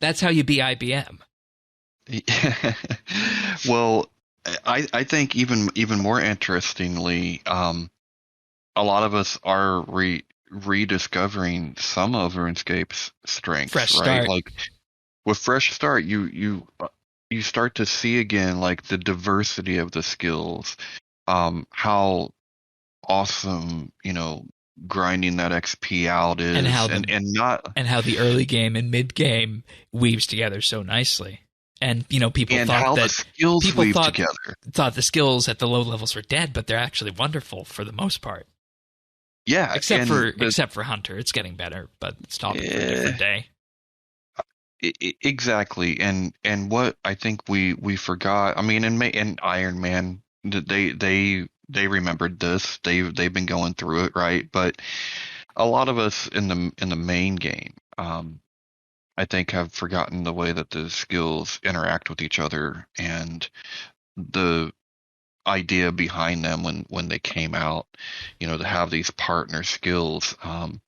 That's how you be IBM. Well, I think even more interestingly, a lot of us are rediscovering some of RuneScape's strengths. Fresh right? start. Like with Fresh Start, you start to see again like the diversity of the skills, how awesome grinding that XP out is, and how the early game and mid game weaves together so nicely. And people thought that the skills people weave thought the skills at the low levels were dead, but they're actually wonderful for the most part. Yeah, except for Hunter, it's getting better, but it's topic for a different day. Exactly, and what I think we forgot. I mean, and Iron Man, they remembered this. They've been going through it, right? But a lot of us in the main game, I think, have forgotten the way that the skills interact with each other and the idea behind them when they came out. To have these partner skills, and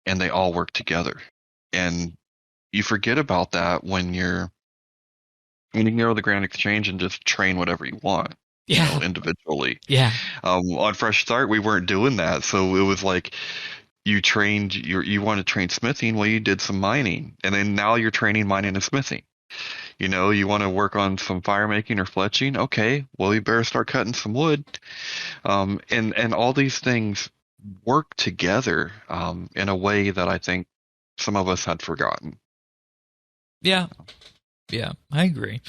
they all work together, and you forget about that when you can go to the Grand Exchange and just train whatever you want. Individually. Yeah. On Fresh Start, we weren't doing that, so it was like you trained you want to train smithing. Well, you did some mining, and then now you're training mining and smithing. You want to work on some fire making or fletching. Okay, well, you better start cutting some wood. And all these things work together in a way that I think some of us had forgotten. Yeah, I agree,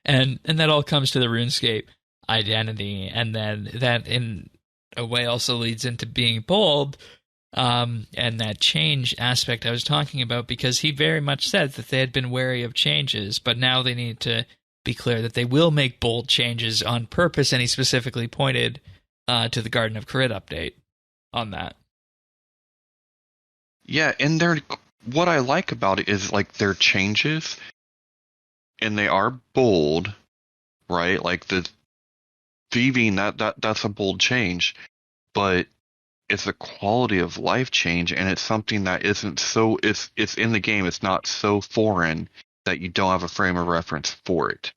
and that all comes to the RuneScape identity, and then that in a way also leads into being bold, and that change aspect I was talking about, because he very much said that they had been wary of changes, but now they need to be clear that they will make bold changes on purpose, and he specifically pointed to the Garden of Carit update on that. Yeah, and what I like about it is like their changes, and they are bold, right? Like the thieving, that's a bold change, but it's a quality of life change, and it's something that isn't so it's in the game. It's not so foreign that you don't have a frame of reference for it.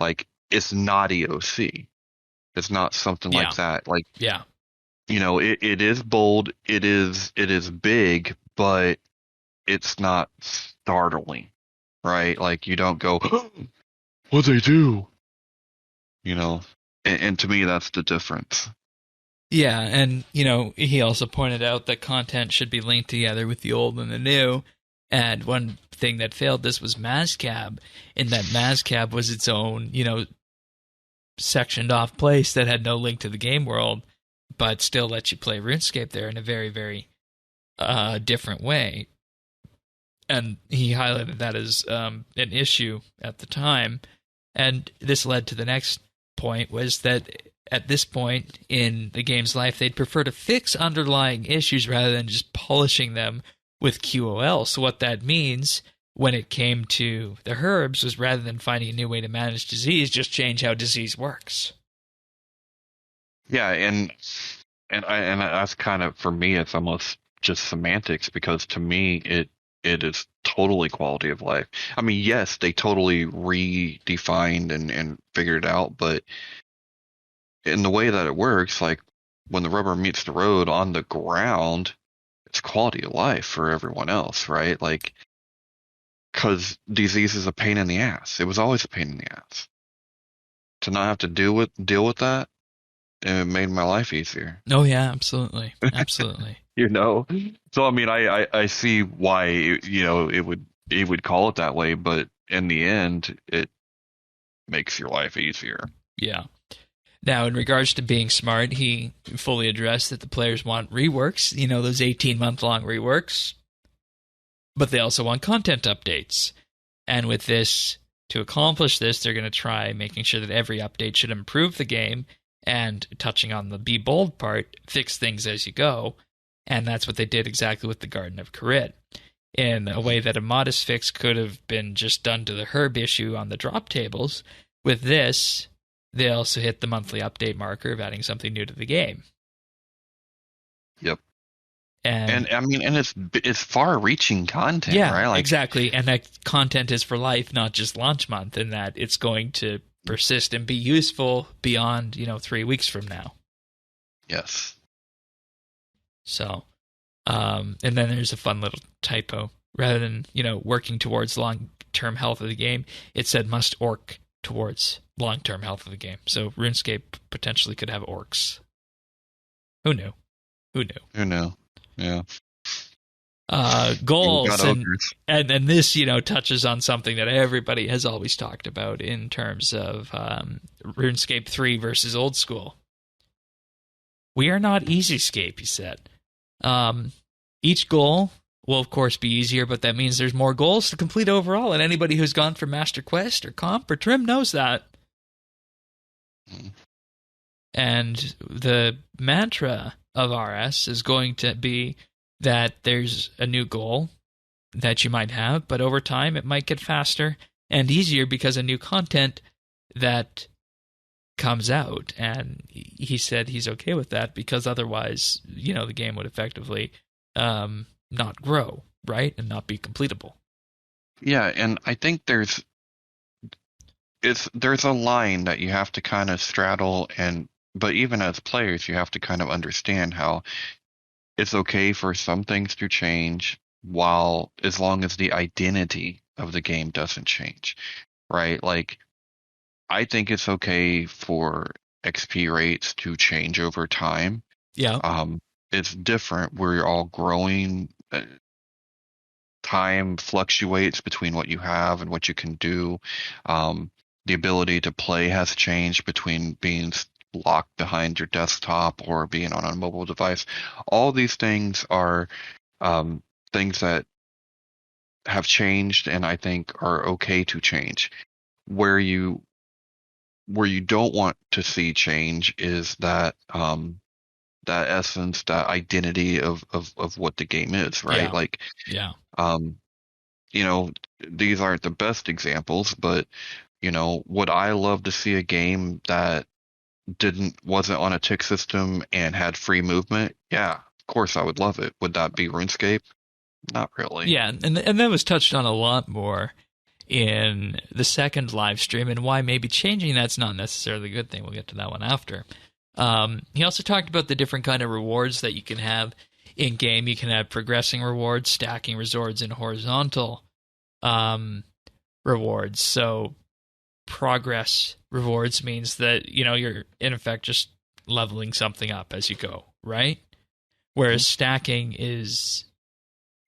Like, it's not EOC. It's not something like that. Like, yeah, it is bold, it is big, but it's not startling, right? Like, you don't go, what they do? And to me, that's the difference. Yeah, and, he also pointed out that content should be linked together with the old and the new. And one thing that failed this was Mazcab, in that Mazcab was its own, sectioned off place that had no link to the game world, but still lets you play RuneScape there in a very, very different way. And he highlighted that as an issue at the time. And this led to the next point, was that at this point in the game's life, they'd prefer to fix underlying issues rather than just polishing them with QOL. So what that means when it came to the herbs was, rather than finding a new way to manage disease, just change how disease works. Yeah, and that's kind of, for me, it's almost just semantics, because to me it is totally quality of life. I mean, yes, they totally redefined and figured it out, but in the way that it works, like when the rubber meets the road on the ground, it's quality of life for everyone else, right? Like, because disease is a pain in the ass. It was always a pain in the ass. To not have to deal with that, it made my life easier. Oh yeah, absolutely, absolutely. So I mean, I see why it would call it that way, but in the end, it makes your life easier. Yeah. Now, in regards to being smart, he fully addressed that the players want reworks, those 18-month-long reworks, but they also want content updates. And with this, to accomplish this, they're going to try making sure that every update should improve the game, and, touching on the be bold part, fix things as you go. And that's what they did exactly with the Garden of Corrit, in a way that a modest fix could have been just done to the herb issue on the drop tables. With this, they also hit the monthly update marker of adding something new to the game. Yep. And I mean, and it's far-reaching content, yeah, right? Like, exactly. And that content is for life, not just launch month, and that it's going to persist and be useful beyond, 3 weeks from now. Yes. So, and then there's a fun little typo. Rather than, working towards long-term health of the game, it said must orc towards long-term health of the game. So RuneScape potentially could have orcs. Who knew? Yeah. Goals, and this, touches on something that everybody has always talked about in terms of RuneScape 3 versus old school. We are not EasyScape, he said. Each goal will, of course, be easier, but that means there's more goals to complete overall, and anybody who's gone for Master Quest or Comp or Trim knows that. And the mantra of RS is going to be that there's a new goal that you might have, but over time it might get faster and easier because of new content that comes out. And he said he's okay with that, because otherwise, the game would effectively not grow, right? And not be completable. Yeah, and I think there's a line that you have to kind of straddle, but even as players, you have to kind of understand how it's okay for some things to change, as long as the identity of the game doesn't change, right? Like, I think it's okay for XP rates to change over time. Yeah. It's different. We're all growing. Time fluctuates between what you have and what you can do. The ability to play has changed between being locked behind your desktop or being on a mobile device. All these things are things that have changed, and I think are okay to change. Where you don't want to see change is that that essence, that identity of what the game is, right? Yeah. Like, Yeah. These aren't the best examples, but would I love to see a game that wasn't on a tick system and had free movement? Yeah, of course I would love it. Would that be RuneScape? Not really. Yeah, and that was touched on a lot more in the second live stream, and why maybe changing that's not necessarily a good thing. We'll get to that one after. He also talked about the different kind of rewards that you can have in game. You can have progressing rewards, stacking rewards, and horizontal rewards. So progress rewards means that, you know, you're in effect just leveling something up as you go, right? Whereas stacking is,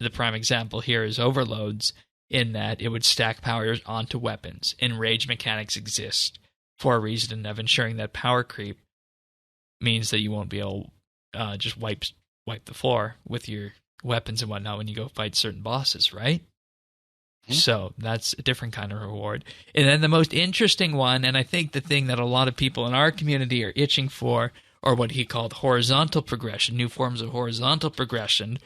the prime example here is overloads, in that it would stack powers onto weapons. Enrage mechanics exist for a reason of ensuring that power creep means that you won't be able just wipe the floor with your weapons and whatnot when you go fight certain bosses, right? Mm-hmm. So that's a different kind of reward. And then the most interesting one, and I think the thing that a lot of people in our community are itching for, or what he called horizontal progression, new forms of horizontal progression,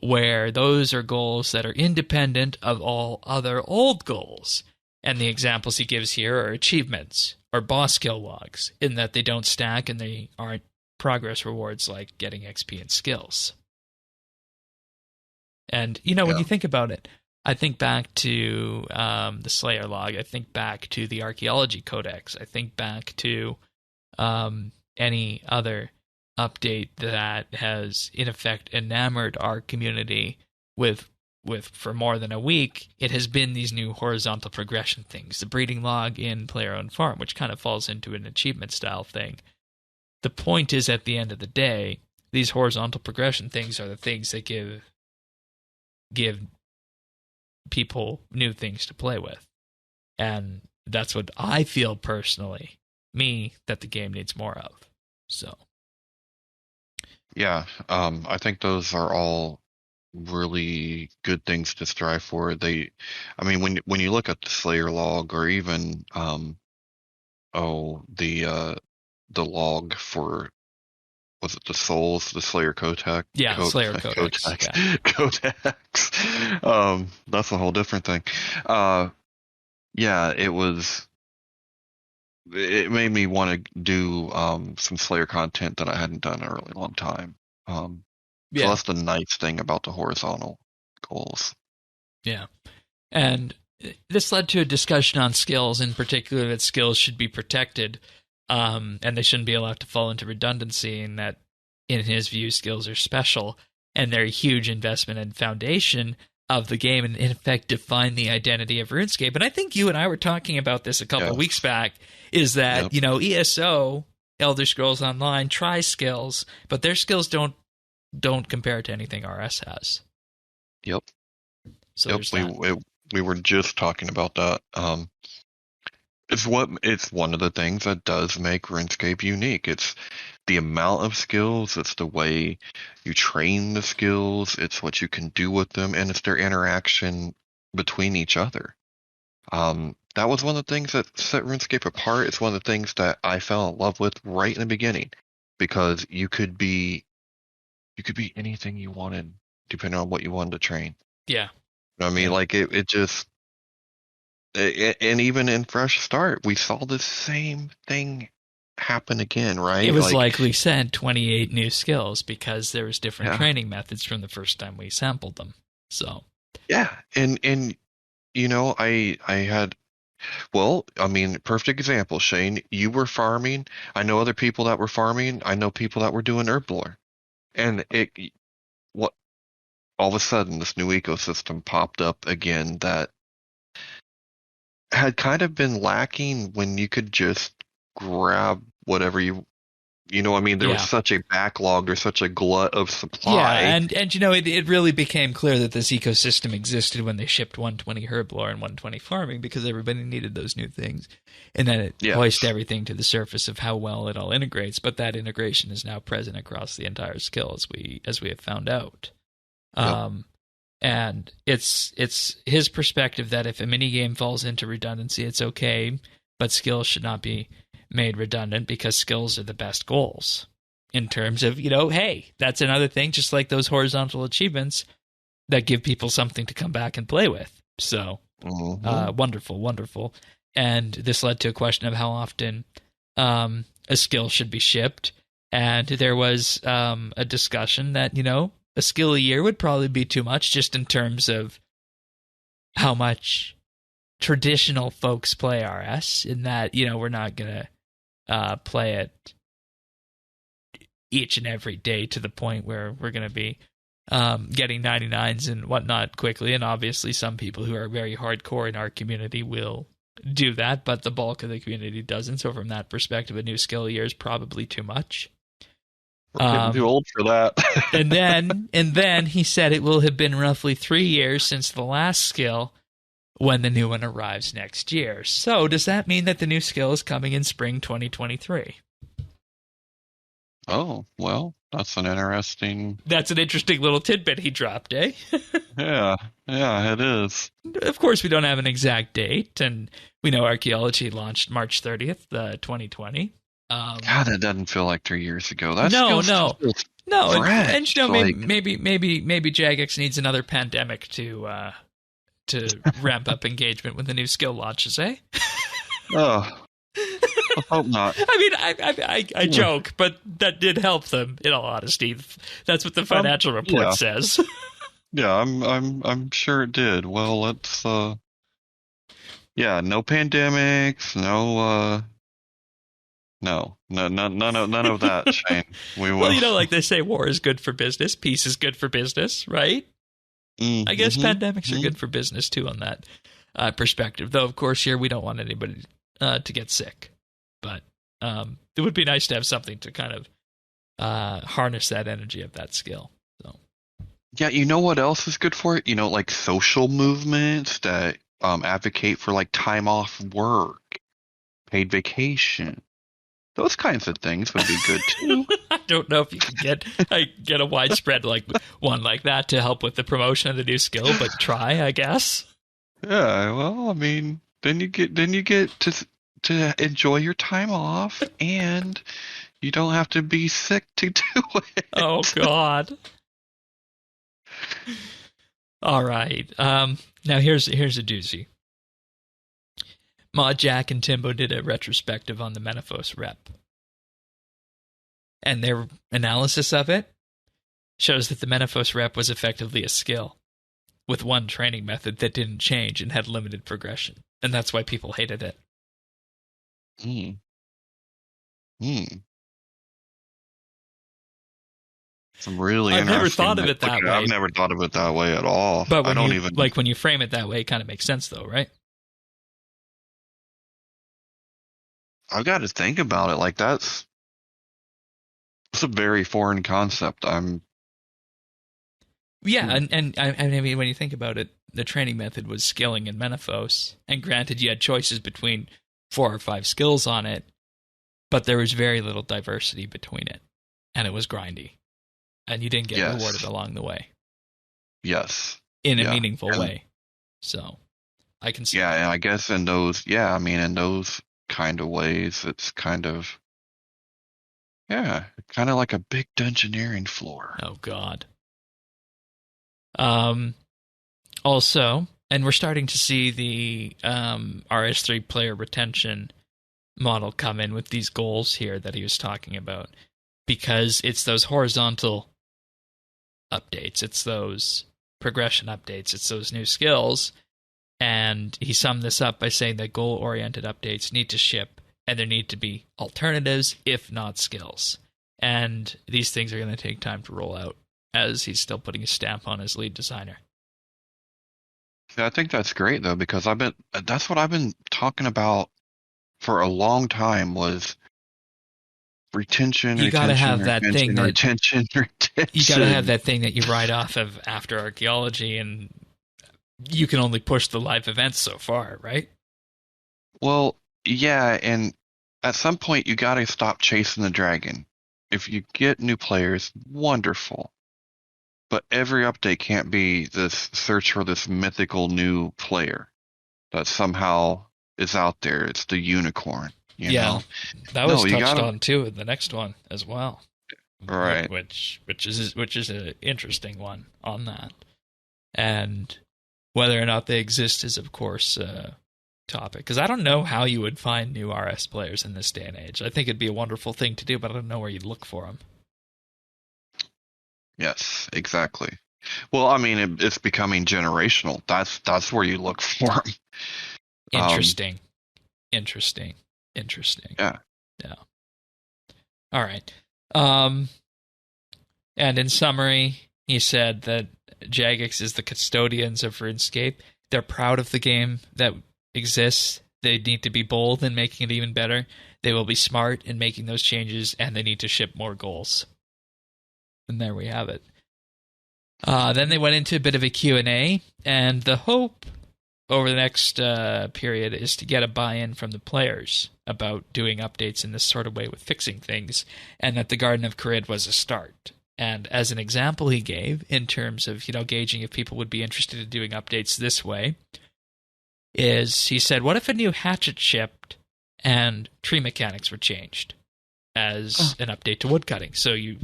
where those are goals that are independent of all other old goals. And the examples he gives here are achievements or boss skill logs, in that they don't stack and they aren't progress rewards like getting XP and skills. And, you know, when you think about it, I think back to the Slayer log. I think back to the Archaeology Codex. I think back to any other update that has, in effect, enamored our community with for more than a week. It has been these new horizontal progression things. The breeding log in Player-Owned Farm, which kind of falls into an achievement-style thing. The point is, at the end of the day, these horizontal progression things are the things that give people new things to play with. And that's what I feel personally, that the game needs more of. So. Yeah, I think those are all really good things to strive for. I mean, when you look at the Slayer log, or even the log for, was it the Souls, the Slayer Codex? Yeah, Slayer Codex. Codex. That's a whole different thing. Yeah, it made me want to do some Slayer content that I hadn't done in a really long time. So that's the nice thing about the horizontal goals. Yeah. And this led to a discussion on skills, in particular that skills should be protected, and they shouldn't be allowed to fall into redundancy, and that, in his view, skills are special, and they're a huge investment and foundation of the game, and in effect define the identity of RuneScape. And I think you and I were talking about this a couple of weeks back, is that, you know, ESO, Elder Scrolls Online, tries skills, but their skills don't compare to anything RS has. Yep. So we were just talking about that. It's one of the things that does make RuneScape unique. It's the amount of skills, it's the way you train the skills, it's what you can do with them, and it's their interaction between each other. That was one of the things that set RuneScape apart. It's one of the things that I fell in love with right in the beginning, because you could be anything you wanted, depending on what you wanted to train. Yeah. You know what I mean? Like it just, and even in Fresh Start, we saw the same thing happen again, right? It was like we said, 28 new skills, because there was different training methods from the first time we sampled them. So yeah, and you know, I had, well, I mean, perfect example, Shane. You were farming. I know other people that were farming. I know people that were doing herb lore, and all of a sudden this new ecosystem popped up again that had kind of been lacking when you could just grab whatever you know what I mean? There was such a backlog, there's such a glut of supply. Yeah, and you know, it really became clear that this ecosystem existed when they shipped 120 herb lore and 120 farming, because everybody needed those new things. And then it hoisted everything to the surface of how well it all integrates, but that integration is now present across the entire skill, as we have found out. Yep. And it's his perspective that if a minigame falls into redundancy, it's okay, but skills should not be made redundant, because skills are the best goals in terms of, you know, hey, that's another thing, just like those horizontal achievements that give people something to come back and play with. So wonderful. And this led to a question of how often a skill should be shipped. And there was a discussion that, you know, a skill a year would probably be too much, just in terms of how much traditional folks play RS, in that, we're not going to play it each and every day to the point where we're going to be getting 99s and whatnot quickly. And obviously some people who are very hardcore in our community will do that, but the bulk of the community doesn't. So from that perspective, a new skill a year is probably too much. We're getting too old for that. and then he said it will have been roughly 3 years since the last skill when the new one arrives next year. So does that mean that the new skill is coming in spring 2023? Oh, well, that's an interesting little tidbit he dropped, eh? Yeah, it is. Of course, we don't have an exact date, and we know archaeology launched March 30th, 2020. God, that doesn't feel like 3 years ago. That's no. Fresh. And maybe Jagex needs another pandemic to ramp up engagement when the new skill launches, eh? Oh, I hope not. I mean, I joke, but that did help them. In all honesty, that's what the financial report says. Yeah, I'm sure it did. Well, let's no pandemics, none of that, Shane. We will. Well, like they say, war is good for business, peace is good for business, right? I guess pandemics are good for business too on that perspective. Though, of course, here we don't want anybody to get sick, but it would be nice to have something to kind of harness that energy of that skill. So, yeah, you know what else is good for it? Like social movements that advocate for like time off work, paid vacation. Those kinds of things would be good too. I don't know if you can get a widespread one like that to help with the promotion of the new skill, but try, I guess. Yeah, well, I mean, then you get to enjoy your time off, and you don't have to be sick to do it. Oh God. All right. Now here's a doozy. Mod Jack and Timbo did a retrospective on the Menaphos rep. And their analysis of it shows that the Menaphos rep was effectively a skill with one training method that didn't change and had limited progression. And that's why people hated it. Some really I've never thought of it that way. I've never thought of it that way at all. But when you frame it that way, it kind of makes sense though, right? I've got to think about it. Like that's a very foreign concept. And I mean, when you think about it, the training method was skilling in Menaphos, and granted, you had choices between 4 or 5 skills on it, but there was very little diversity between it, and it was grindy, and you didn't get rewarded along the way. Yes, in a meaningful way. So I can see. Yeah, and I guess in those kind of ways, it's kind of like a big dungeoneering floor. Oh God. Also, and we're starting to see the RS3 player retention model come in with these goals here that he was talking about, because it's those horizontal updates, it's those progression updates, it's those new skills. And he summed this up by saying that goal-oriented updates need to ship, and there need to be alternatives, if not skills. And these things are going to take time to roll out, as he's still putting a stamp on as lead designer. Yeah, I think that's great, though, because that's what I've been talking about for a long time, was retention. You got to have that thing that retention. You got to have that thing that you write off of after archaeology, and you can only push the live events so far, right? Well, yeah, and at some point you got to stop chasing the dragon. If you get new players, wonderful. But every update can't be this search for this mythical new player that somehow is out there. It's the unicorn. You know? That was touched on too in the next one as well. Right. Which is an interesting one on that. And whether or not they exist is, of course, a topic. Because I don't know how you would find new RS players in this day and age. I think it'd be a wonderful thing to do, but I don't know where you'd look for them. Yes, exactly. Well, I mean, it's becoming generational. That's where you look for them. Interesting. Yeah. Yeah. All right. And in summary, he said that Jagex is the custodians of RuneScape. They're proud of the game that exists. They need to be bold in making it even better. They will be smart in making those changes, and they need to ship more goals. And there we have it. Then they went into a bit of a Q&A, and the hope over the next period is to get a buy-in from the players about doing updates in this sort of way with fixing things, and that the Garden of Carid was a start. And as an example he gave, in terms of gauging if people would be interested in doing updates this way, is he said, what if a new hatchet shipped and tree mechanics were changed as an update to woodcutting? So you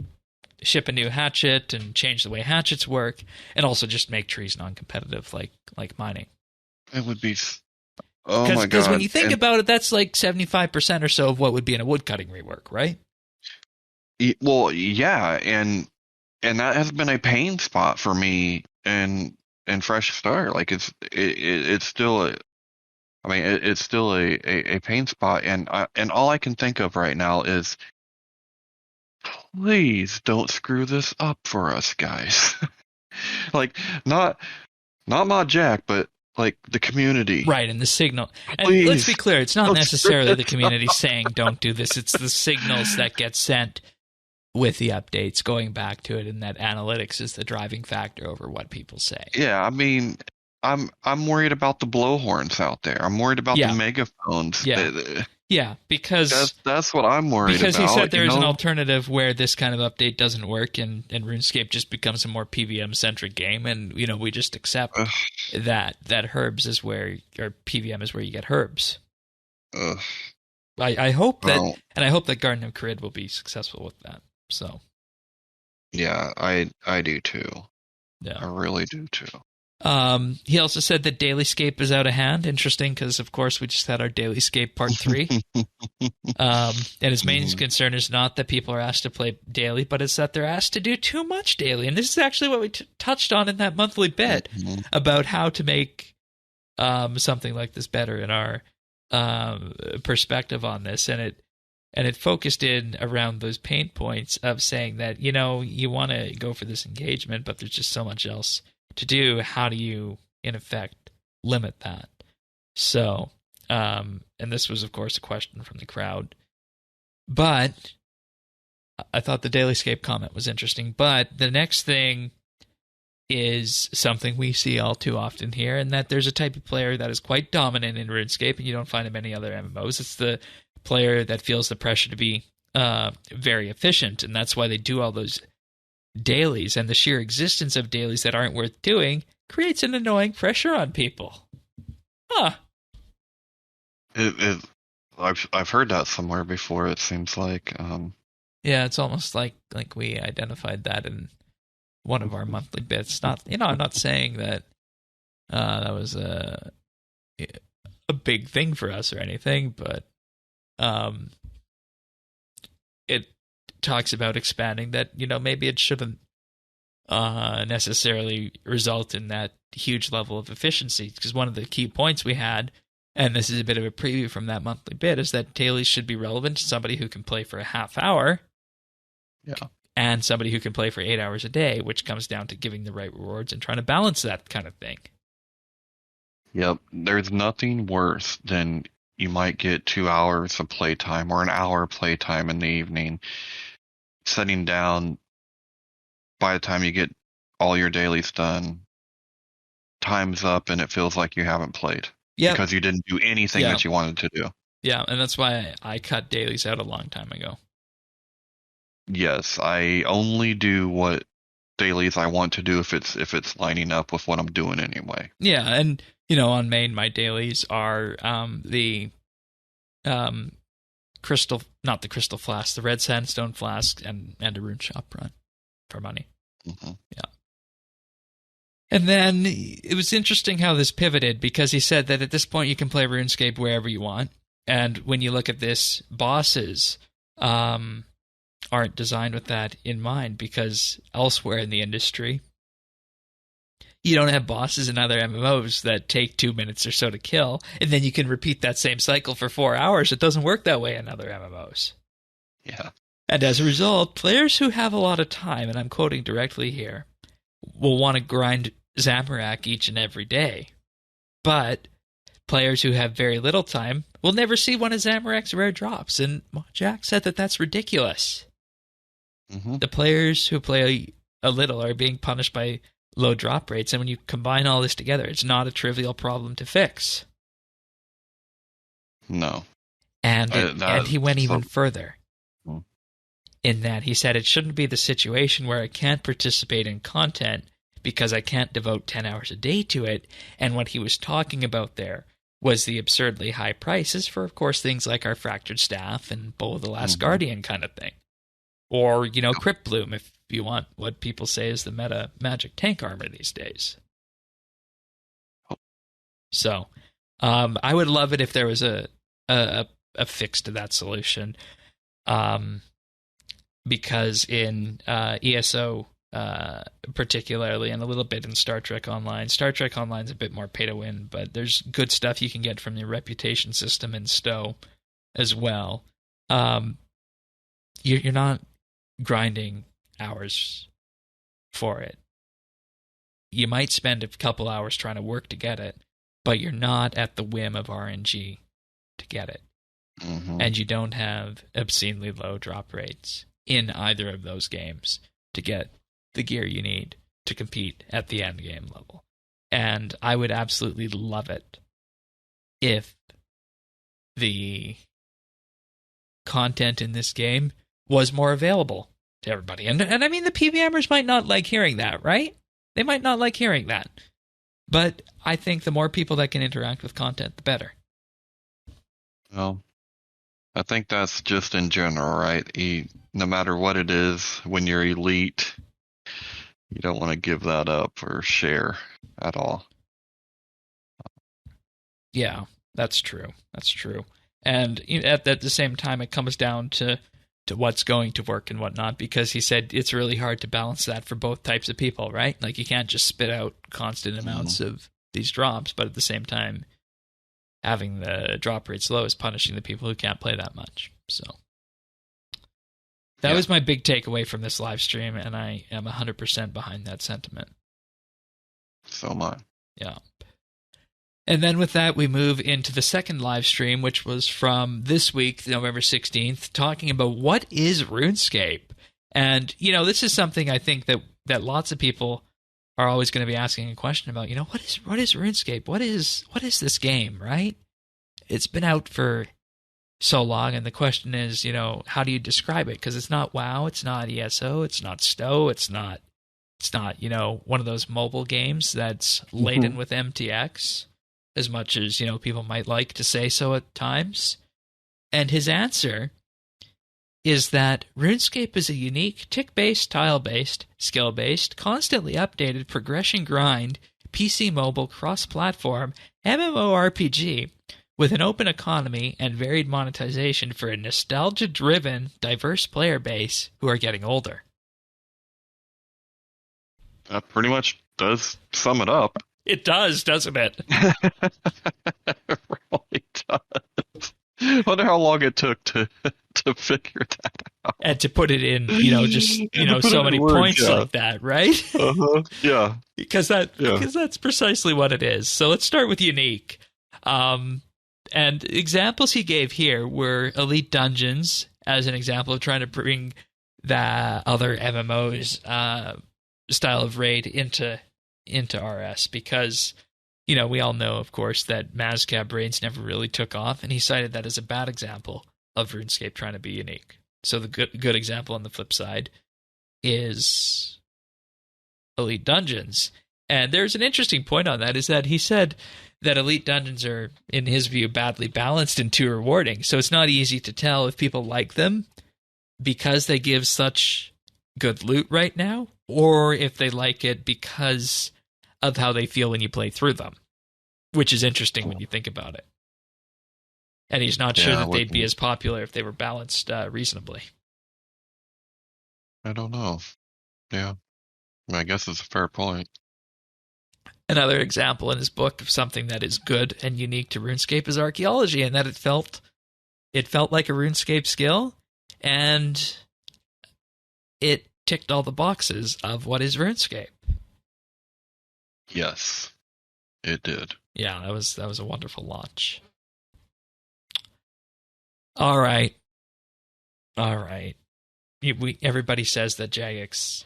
ship a new hatchet and change the way hatchets work, and also just make trees non-competitive like mining. It would be... Oh my god. Because when you think about it, that's like 75% or so of what would be in a woodcutting rework, right? Well, yeah, and that has been a pain spot for me in Fresh Start. Like it's still it's still a pain spot, and all I can think of right now is, please don't screw this up for us, guys. Like not Mod Jack, but like the community. Right, and the signal. And Please, let's be clear, it's not necessarily the community saying don't do this. It's the signals that get sent with the updates going back to it, and that analytics is the driving factor over what people say. Yeah, I mean, I'm worried about the blowhorns out there. I'm worried about the megaphones. Yeah, because that's what I'm worried about. Because he said there's an alternative where this kind of update doesn't work, and RuneScape just becomes a more PVM-centric game, and we just accept that herbs is where, or PVM is where you get herbs. I hope that, and I hope that Garden of Carid will be successful with that. So, yeah, I do too. Yeah, I really do too. He also said that Dailyscape is out of hand. Interesting, because of course we just had our Dailyscape Part 3. And his main concern is not that people are asked to play daily, but it's that they're asked to do too much daily. And this is actually what we touched on in that monthly bit about how to make something like this better in our perspective on this. And it focused in around those pain points of saying that, you want to go for this engagement, but there's just so much else to do. How do you, in effect, limit that? So, and this was, of course, a question from the crowd. But I thought the Dailyscape comment was interesting. But the next thing is something we see all too often here, and that there's a type of player that is quite dominant in RuneScape, and you don't find in many other MMOs. It's the player that feels the pressure to be very efficient, and that's why they do all those dailies, and the sheer existence of dailies that aren't worth doing creates an annoying pressure on people. I've heard that somewhere before, it seems like. Yeah, it's almost like we identified that in one of our monthly bits. Not, I'm not saying that that was a big thing for us or anything, but it talks about expanding that, maybe it shouldn't necessarily result in that huge level of efficiency. Because one of the key points we had, and this is a bit of a preview from that monthly bit, is that dailies should be relevant to somebody who can play for a half hour. Yeah. And somebody who can play for 8 hours a day, which comes down to giving the right rewards and trying to balance that kind of thing. Yep. There's nothing worse than you might get 2 hours of playtime or an hour playtime in the evening, sitting down. By the time you get all your dailies done, time's up and it feels like you haven't played. Yeah. Because you didn't do anything that you wanted to do. Yeah, and that's why I cut dailies out a long time ago. Yes, I only do what dailies I want to do if it's lining up with what I'm doing anyway. Yeah, and on main, my dailies are the crystal, not the crystal flask, the red sandstone flask, and a rune shop run for money. Mm-hmm. Yeah. And then it was interesting how this pivoted, because he said that at this point you can play RuneScape wherever you want. And when you look at this, bosses aren't designed with that in mind, because elsewhere in the industry, You don't have bosses in other MMOs that take 2 minutes or so to kill, and then you can repeat that same cycle for 4 hours. It doesn't work that way in other MMOs. Yeah. And as a result, players who have a lot of time, and I'm quoting directly here, will want to grind Zamorak each and every day. But players who have very little time will never see one of Zamorak's rare drops. And Jack said that that's ridiculous. Mm-hmm. The players who play a little are being punished by low drop rates. And when you combine all this together, it's not a trivial problem to fix. No. And he went even further. Hmm. In that he said it shouldn't be the situation where I can't participate in content because I can't devote 10 hours a day to it. And what he was talking about there was the absurdly high prices for, of course, things like our Fractured Staff and Bow of the Last Guardian kind of thing. Or, Crypt Bloom, if you want what people say is the meta magic tank armor these days. So, I would love it if there was a fix to that solution. Because in ESO, particularly, and a little bit in Star Trek Online is a bit more pay to win, but there's good stuff you can get from your reputation system in STO as well. You're not grinding hours for it. You might spend a couple hours trying to work to get it, but you're not at the whim of RNG to get it. Mm-hmm. And you don't have obscenely low drop rates in either of those games to get the gear you need to compete at the end game level. And I would absolutely love it if the content in this game was more available to everybody. And I mean, the PVMers might not like hearing that, right? They might not like hearing that. But I think the more people that can interact with content, the better. Well, I think that's just in general, right? No matter what it is, when you're elite, you don't want to give that up or share at all. Yeah, that's true. That's true. And at the same time, it comes down to what's going to work and whatnot, because he said it's really hard to balance that for both types of people, right? Like, you can't just spit out constant amounts of these drops, but at the same time, having the drop rates low is punishing the people who can't play that much. So that was my big takeaway from this live stream, and I am 100% behind that sentiment. So am I. Yeah. And then with that, we move into the second live stream, which was from this week, November 16th, talking about what is RuneScape. And, this is something I think that lots of people are always going to be asking a question about, what is RuneScape? What is this game, right? It's been out for so long, and the question is, how do you describe it? Because it's not WoW, it's not ESO, it's not STO, it's not one of those mobile games that's laden with MTX, as much as, people might like to say so at times. And his answer is that RuneScape is a unique tick-based, tile-based, skill-based, constantly updated progression grind, PC mobile, cross-platform, MMORPG with an open economy and varied monetization for a nostalgia-driven, diverse player base who are getting older. That pretty much does sum it up. It does, doesn't it? It really does. I wonder how long it took to figure that out. And to put it in, just, so many words, points like that, right? Yeah. Because that's precisely what it is. So let's start with unique. And examples he gave here were Elite Dungeons, as an example of trying to bring the other MMOs style of raid into RS, because we all know, of course, that Mazcab raids never really took off, and he cited that as a bad example of RuneScape trying to be unique. So the good example on the flip side is Elite Dungeons. And there's an interesting point on that, is that he said that Elite Dungeons are, in his view, badly balanced and too rewarding. So it's not easy to tell if people like them because they give such good loot right now, or if they like it because of how they feel when you play through them, which is interesting when you think about it. And he's not sure that they'd be as popular if they were balanced reasonably. I don't know. Yeah. I guess it's a fair point. Another example in his book of something that is good and unique to RuneScape is archaeology, and that it felt like a RuneScape skill, and it ticked all the boxes of what is RuneScape. Yes, it did. Yeah, that was a wonderful launch. All right. Everybody says that Jagex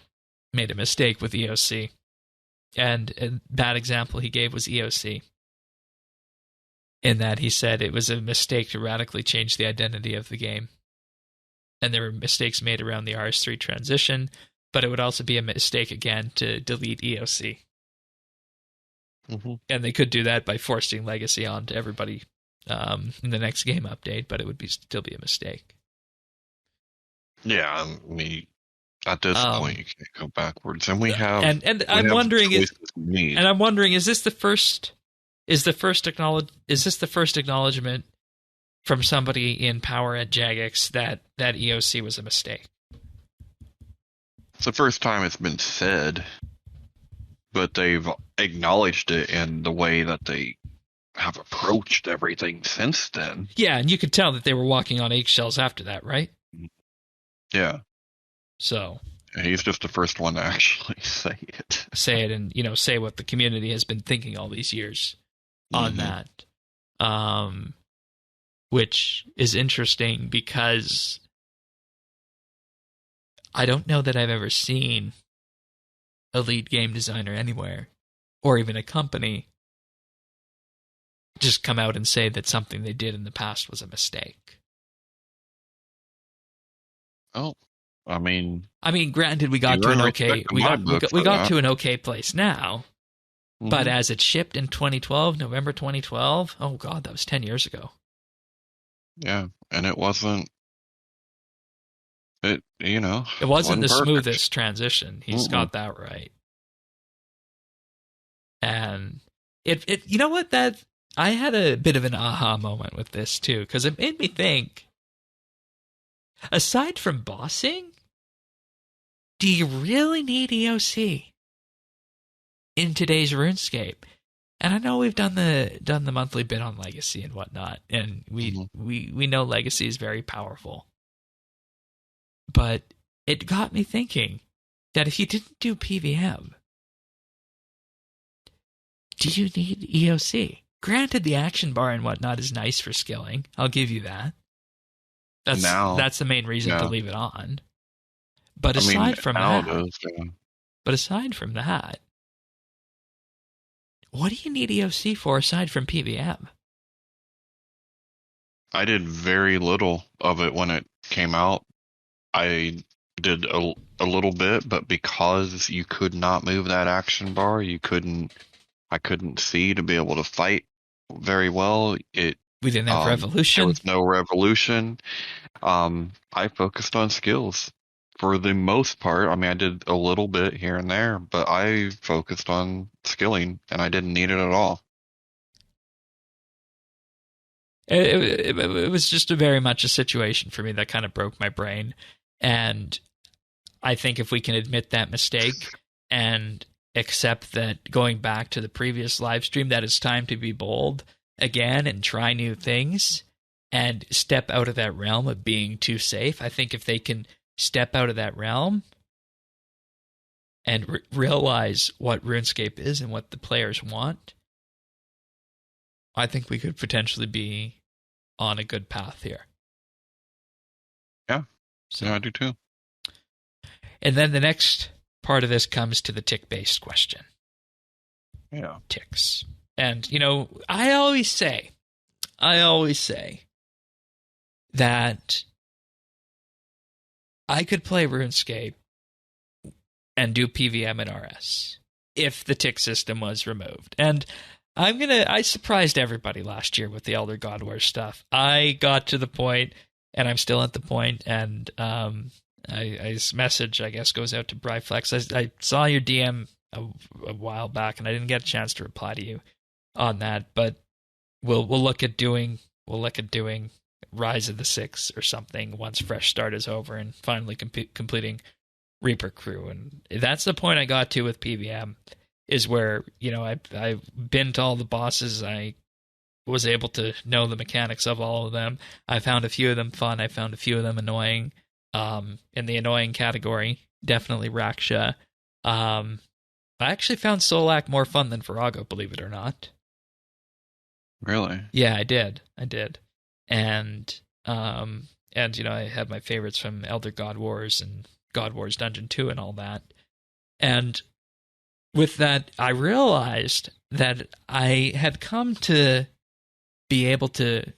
made a mistake with EOC. And a bad example he gave was EOC. In that he said it was a mistake to radically change the identity of the game. And there were mistakes made around the RS3 transition, but it would also be a mistake again to delete EOC. Mm-hmm. And they could do that by forcing Legacy onto everybody in the next game update, but it would still be a mistake. Yeah, I mean, at this point you can't go backwards, and we have. And I'm wondering, is this the first acknowledgement from somebody in power at Jagex that EOC was a mistake? It's the first time it's been said, but they've acknowledged it in the way that they have approached everything since then. Yeah, and you could tell that they were walking on eggshells after that, right? Yeah. So he's just the first one to actually say it. Say it and, say what the community has been thinking all these years on that. Which is interesting because I don't know that I've ever seen a lead game designer anywhere, or even a company, just come out and say that something they did in the past was a mistake. Oh, I mean, granted, we got to an okay, we got to an okay place now, but as it shipped in 2012, November 2012, oh god, that was 10 years ago. Yeah, and it wasn't. It wasn't the perfect. smoothest transition. He's got that right. And it you know what, that I had a bit of an aha moment with this too, because it made me think, aside from bossing, do you really need EOC in today's RuneScape? And I know we've done the monthly bit on Legacy and whatnot, and we know Legacy is very powerful. But it got me thinking that if you didn't do PVM, do you need EOC? Granted, the action bar and whatnot is nice for skilling. I'll give you that. That's the main reason to leave it on. But aside from that, what do you need EOC for aside from PVM? I did very little of it when it came out. I did a little bit, but because you could not move that action bar, I couldn't see to be able to fight very well. We didn't have revolution. There was no revolution. I focused on skills for the most part. I mean, I did a little bit here and there, but I focused on skilling, and I didn't need it at all. It was just very much a situation for me that kind of broke my brain. And I think if we can admit that mistake and accept that going back to the previous live stream, that it's time to be bold again and try new things and step out of that realm of being too safe. I think if they can step out of that realm and realize what RuneScape is and what the players want, I think we could potentially be on a good path here. Yeah. So, yeah, I do too. And then the next part of this comes to the tick-based question. Yeah. Ticks. And, I always say that I could play RuneScape and do PVM and RS if the tick system was removed. And I surprised everybody last year with the Elder God War stuff. I got to the point, and I'm still at the point, and this message, I guess, goes out to Bryflex. I saw your DM a while back, and I didn't get a chance to reply to you on that, but we'll look at doing Rise of the Six or something once Fresh Start is over and finally completing Reaper Crew. And that's the point I got to with PVM. is where, I've been to all the bosses. I was able to know the mechanics of all of them. I found a few of them fun. I found a few of them annoying. In the annoying category, definitely Raksha. I actually found Solak more fun than Virago, believe it or not. Really? Yeah, I did. And I had my favorites from Elder God Wars and God Wars Dungeon 2 and all that. And with that, I realized that I had come to be able to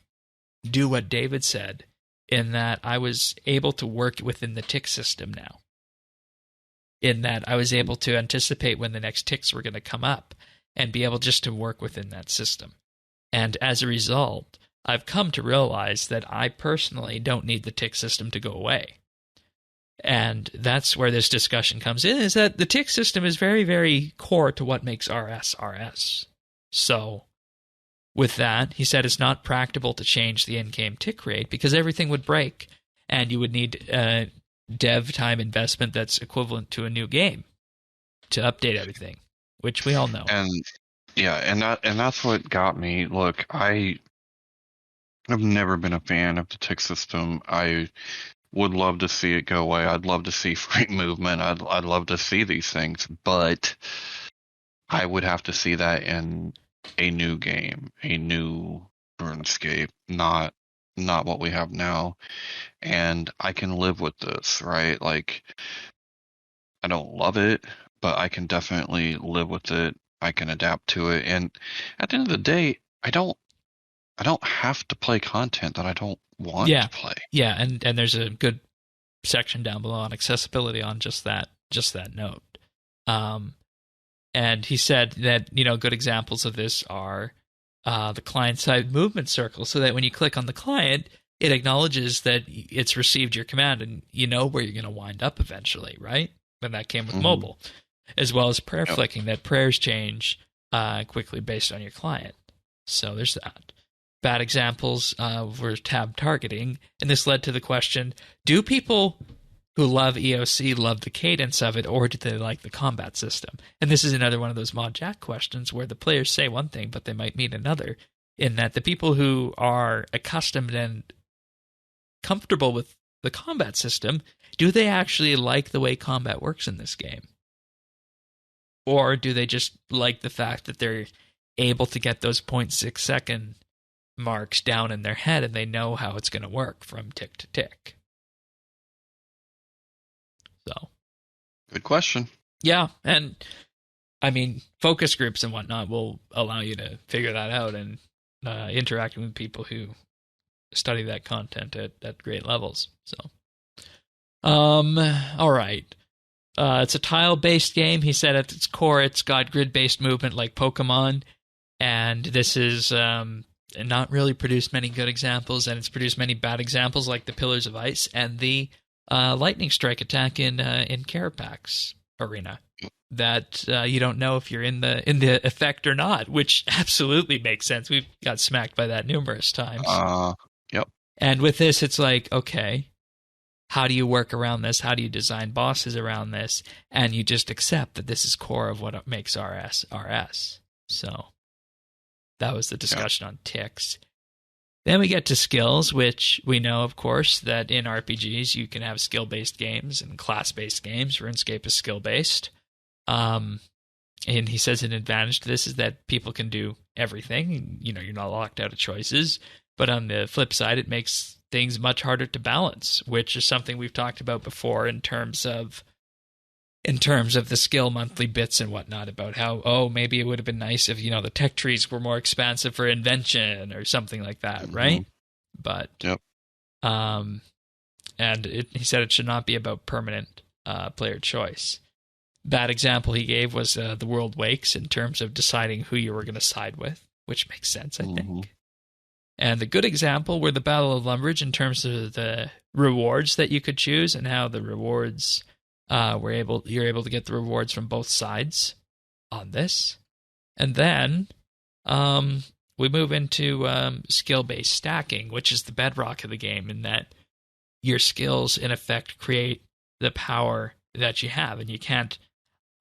do what David said, in that I was able to work within the tick system now. In that I was able to anticipate when the next ticks were going to come up and be able just to work within that system. And as a result, I've come to realize that I personally don't need the tick system to go away. And that's where this discussion comes in, is that the tick system is very, very core to what makes RS RS. So with that, he said it's not practical to change the in-game tick rate because everything would break, and you would need dev time investment that's equivalent to a new game to update everything, which we all know. And yeah, and that's what got me. Look, I've never been a fan of the tick system. I would love to see it go away. I'd love to see free movement. I'd love to see these things, but I would have to see that in a new game, a new RuneScape, not what we have now. And I can live with this, right? Like, I don't love it, but I can definitely live with it. I can adapt to it. And at the end of the day, I don't have to play content that I don't want to play. Yeah, and there's a good section down below on accessibility on just that note. And he said that, good examples of this are the client-side movement circle, so that when you click on the client, it acknowledges that it's received your command and you know where you're going to wind up eventually, right? And that came with mobile. As well as prayer flicking, that prayers change quickly based on your client. So there's that. Bad examples were tab targeting, and this led to the question, do people who love EOC love the cadence of it, or do they like the combat system? And this is another one of those Mod Jack questions where the players say one thing, but they might mean another, in that the people who are accustomed and comfortable with the combat system, do they actually like the way combat works in this game? Or do they just like the fact that they're able to get those 0.6 second marks down in their head and they know how it's going to work from tick to tick? So, good question. Yeah, and I mean, focus groups and whatnot will allow you to figure that out, and interacting with people who study that content at great levels. So, all right. It's a tile-based game. He said at its core, it's got grid-based movement like Pokemon, and this is not really produced many good examples, and it's produced many bad examples like the Pillars of Ice and the lightning strike attack in Carapax Arena. That you don't know if you're in the effect or not, which absolutely makes sense. We've got smacked by that numerous times. Yep. And with this, it's like, okay, how do you work around this? How do you design bosses around this? And you just accept that this is core of what makes RS RS. So that was the discussion on ticks. Then we get to skills, which we know, of course, that in RPGs you can have skill-based games and class-based games. RuneScape is skill-based. And he says an advantage to this is that people can do everything. You're not locked out of choices. But on the flip side, it makes things much harder to balance, which is something we've talked about before in terms of the skill monthly bits and whatnot, about how, maybe it would have been nice if, the tech trees were more expansive for invention or something like that, right? But, and he said it should not be about permanent player choice. Bad example he gave was The World Wakes in terms of deciding who you were going to side with, which makes sense, I think. And the good example were the Battle of Lumbridge in terms of the rewards that you could choose and how the rewards you're able to get the rewards from both sides on this. And then we move into skill-based stacking, which is the bedrock of the game, in that your skills, in effect, create the power that you have, and you can't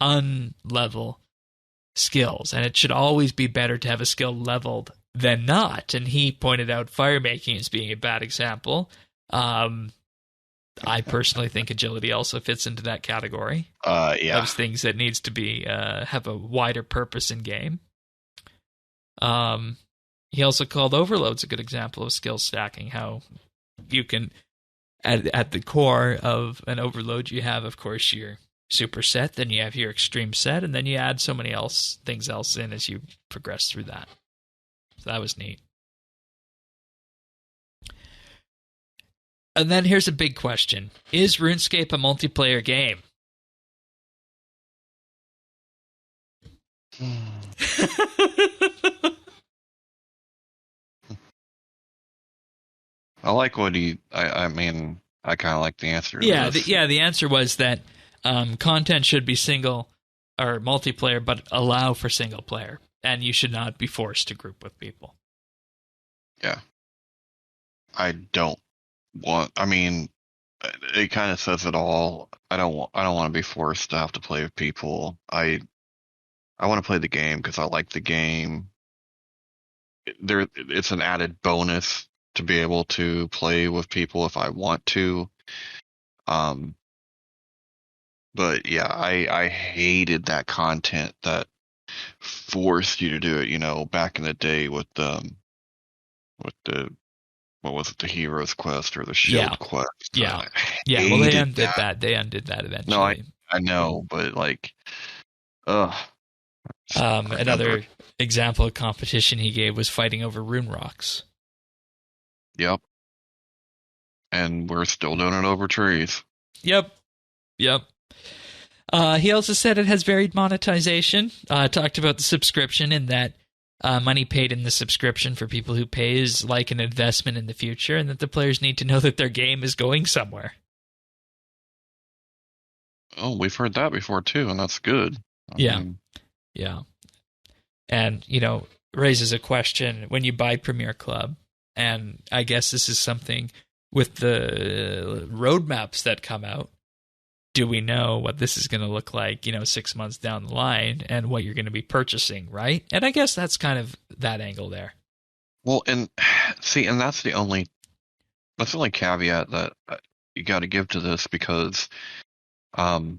unlevel skills, and it should always be better to have a skill leveled than not. And he pointed out fire making as being a bad example. I personally think agility also fits into that category. Yeah. Of things that needs to be have a wider purpose in game. He also called overloads a good example of skill stacking. How you can, at the core of an overload, you have, of course, your super set, then you have your extreme set, and then you add so many things else in as you progress through that. So that was neat. And then here's a big question. Is RuneScape a multiplayer game? I like what I mean, I kind of like the answer to this. The answer was that content should be single or multiplayer, but allow for single player. And you should not be forced to group with people. Yeah. I mean, it kind of says it all. I don't want to be forced to have to play with people. I want to play the game because I like the game. It's an added bonus to be able to play with people if I want to. But yeah, I hated that content that forced you to do it. You know, back in the day with the what was it, the Heroes Quest or the Shield Quest? Yeah. Well, they undid that. They undid that eventually. No, I know, but like, another example of competition he gave was fighting over rune rocks. Yep. And we're still doing it over trees. Yep. He also said it has varied monetization. Talked about the subscription and that money paid in the subscription for people who pay is like an investment in the future, and that the players need to know that their game is going somewhere. Oh, we've heard that before too, and that's good. Yeah. And, raises a question when you buy Premier Club, and I guess this is something with the roadmaps that come out. Do we know what this is going to look like, 6 months down the line, and what you're going to be purchasing, right? And I guess that's kind of that angle there. Well, and that's the only caveat that you got to give to this, because I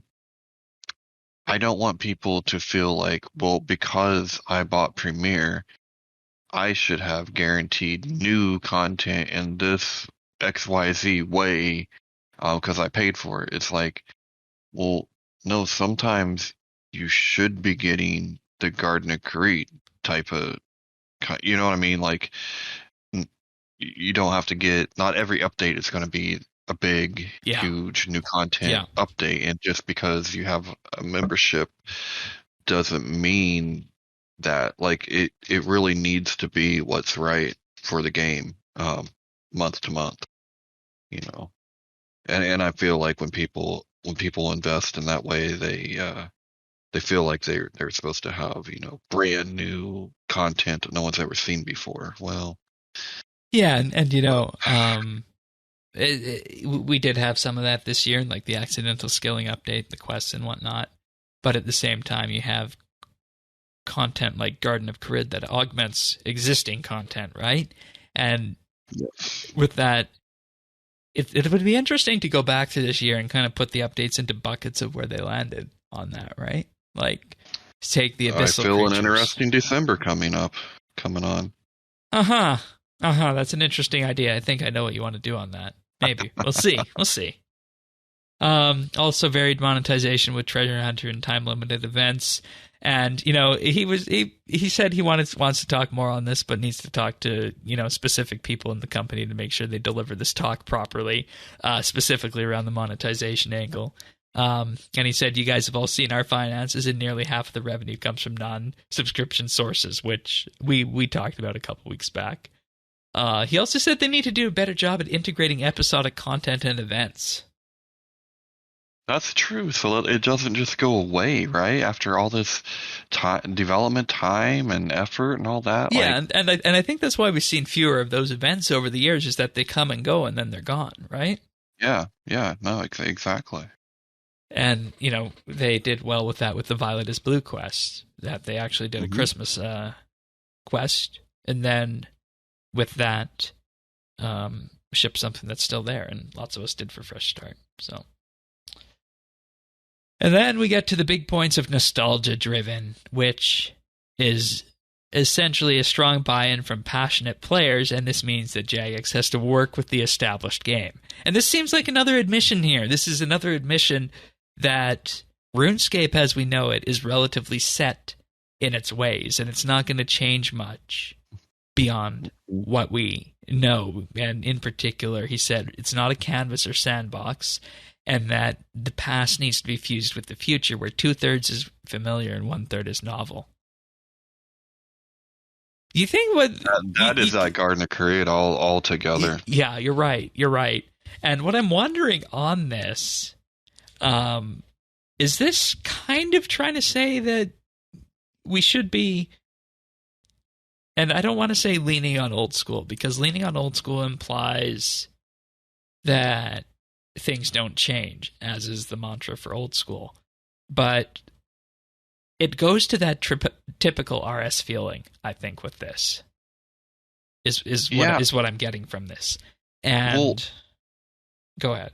don't want people to feel like, well, because I bought Premiere, I should have guaranteed new content in this XYZ way because I paid for it. It's like, well, no, sometimes you should be getting the Garden of Crete type of, you know what I mean? Like, you don't have to get, not every update is going to be a big, huge new content update. And just because you have a membership doesn't mean that, like, it really needs to be what's right for the game, month to month, And I feel like when people invest in that way, they feel like they're supposed to have, brand new content that no one's ever seen before. Well, yeah, and we did have some of that this year, like the accidental skilling update, the quests and whatnot. But at the same time, you have content like Garden of Crete that augments existing content, right? And with that, it would be interesting to go back to this year and kind of put the updates into buckets of where they landed on that, right? Like, take the abyssal I feel creatures. An interesting December coming on. That's an interesting idea. I think I know what you want to do on that. Maybe. We'll see. Also varied monetization with treasure hunter and time limited events. And, he said he wants to talk more on this, but needs to talk to, specific people in the company to make sure they deliver this talk properly, specifically around the monetization angle. And he said, you guys have all seen our finances, and nearly half of the revenue comes from non-subscription sources, which we talked about a couple weeks back. He also said they need to do a better job at integrating episodic content and events. That's true. So it doesn't just go away, right? After all this development time and effort and all that. Yeah, and I think that's why we've seen fewer of those events over the years, is that they come and go and then they're gone, right? Yeah, no, exactly. And, they did well with that with the Violet is Blue quest. that they actually did a Christmas quest, and then with that, ship something that's still there, and lots of us did for Fresh Start. So, and then we get to the big points of nostalgia driven, which is essentially a strong buy-in from passionate players, and this means that Jagex has to work with the established game. And this seems like another admission here. This is another admission that RuneScape as we know it is relatively set in its ways, and it's not going to change much beyond what we know. And in particular, he said it's not a canvas or sandbox, and that the past needs to be fused with the future, where 2/3 is familiar and 1/3 is novel. You think what that is that Garden of Create all together? Yeah, you're right. You're right. And what I'm wondering on this, is this kind of trying to say that we should be, and I don't want to say leaning on old school, because leaning on old school implies that things don't change, as is the mantra for old school. But it goes to that typical RS feeling, I think, with this. Is what I'm getting from this. And go ahead.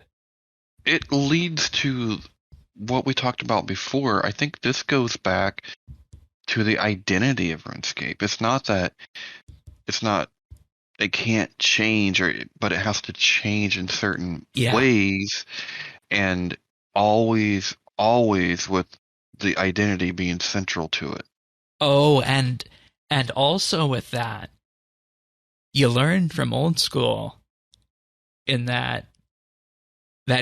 It leads to what we talked about before. I think this goes back to the identity of RuneScape. It's not it can't change, but it has to change in certain ways, and always with the identity being central to it. Oh, and also with that, you learn from old school in that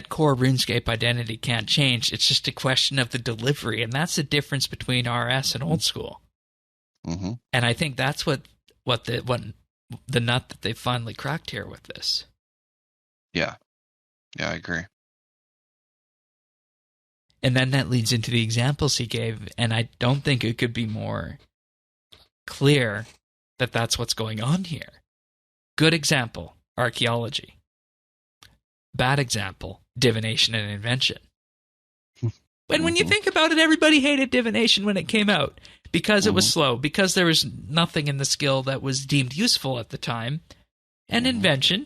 core RuneScape identity can't change. It's just a question of the delivery, and that's the difference between RS and old school. Mm-hmm. And I think that's what the nut that they finally cracked here with this. Yeah, I agree. And then that leads into the examples he gave, and I don't think it could be more clear that that's what's going on here. Good example, archaeology. Bad example, divination and invention. And when you think about it, everybody hated divination when it came out because it was slow, because there was nothing in the skill that was deemed useful at the time. And invention,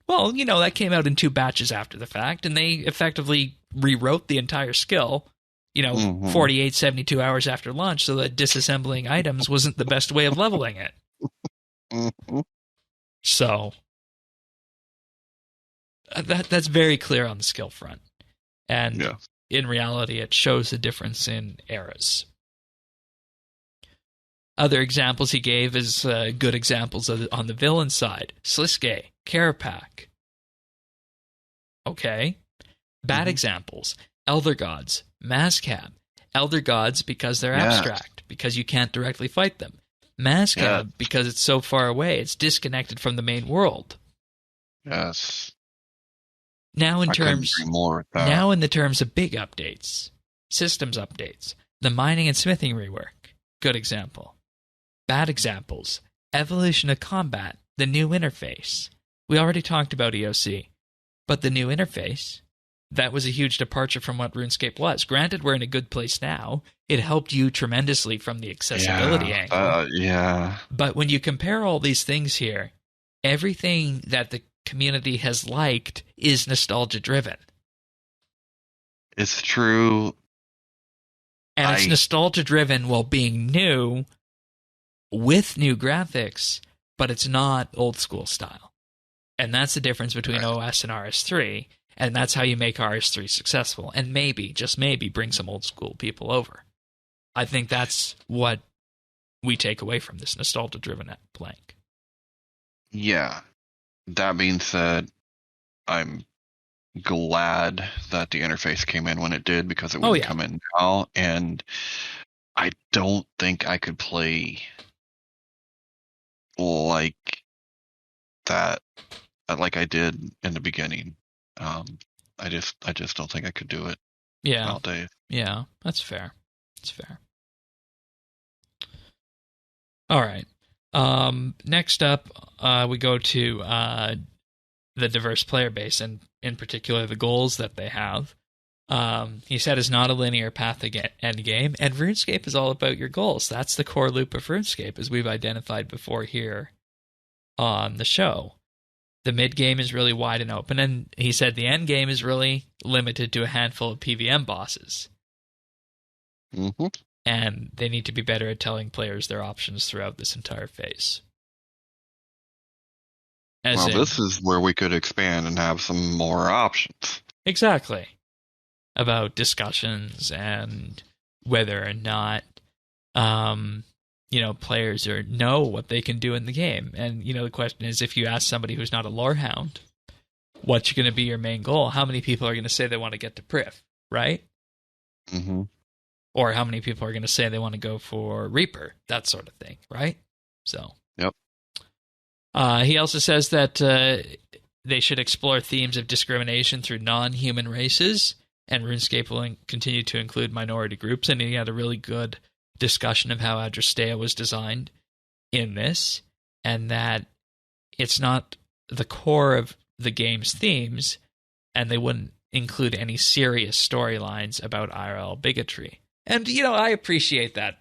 well, that came out in 2 batches after the fact, and they effectively rewrote the entire skill, 48, 72 hours after launch, so that disassembling items wasn't the best way of leveling it. So that's very clear on the skill front. And in reality, it shows the difference in eras. Other examples he gave is good examples on the villain side. Sliske, Karapak. Okay. Bad examples. Elder Gods, Mazcab. Elder Gods because they're abstract, because you can't directly fight them. Mazcab because it's so far away, it's disconnected from the main world. Yes. Now in the terms of big updates, systems updates, the mining and smithing rework, good example. Bad examples, evolution of combat, the new interface. We already talked about EOC, but the new interface, that was a huge departure from what RuneScape was. Granted, we're in a good place now. It helped you tremendously from the accessibility angle. But when you compare all these things here, everything that the community has liked is nostalgia driven. It's true. And it's nostalgia driven while being new with new graphics, but it's not old school style. And that's the difference between OS and RS3, and that's how you make RS3 successful, and maybe, just maybe, bring some old school people over. I think that's what we take away from this nostalgia driven blank. Yeah. That being said, I'm glad that the interface came in when it did, because it wouldn't come in now, and I don't think I could play like that, like I did in the beginning. I just don't think I could do it. Nowadays. Yeah, that's fair. That's fair. All right. Next up, we go to the diverse player base, and in particular the goals that they have. He said it's not a linear path to end game, and RuneScape is all about your goals. That's the core loop of RuneScape, as we've identified before here on the show. The mid game is really wide and open, and he said the end game is really limited to a handful of PVM bosses. Mm-hmm. And they need to be better at telling players their options throughout this entire phase. This is where we could expand and have some more options. Exactly. About discussions and whether or not, players know what they can do in the game. And, the question is, if you ask somebody who's not a lore hound, what's going to be your main goal? How many people are going to say they want to get to Priv, right? Mm-hmm. Or how many people are going to say they want to go for Reaper, that sort of thing, right? So. Yep. He also says that they should explore themes of discrimination through non-human races, and RuneScape will continue to include minority groups. And he had a really good discussion of how Adrastea was designed in this, and that it's not the core of the game's themes, and they wouldn't include any serious storylines about IRL bigotry. And, I appreciate that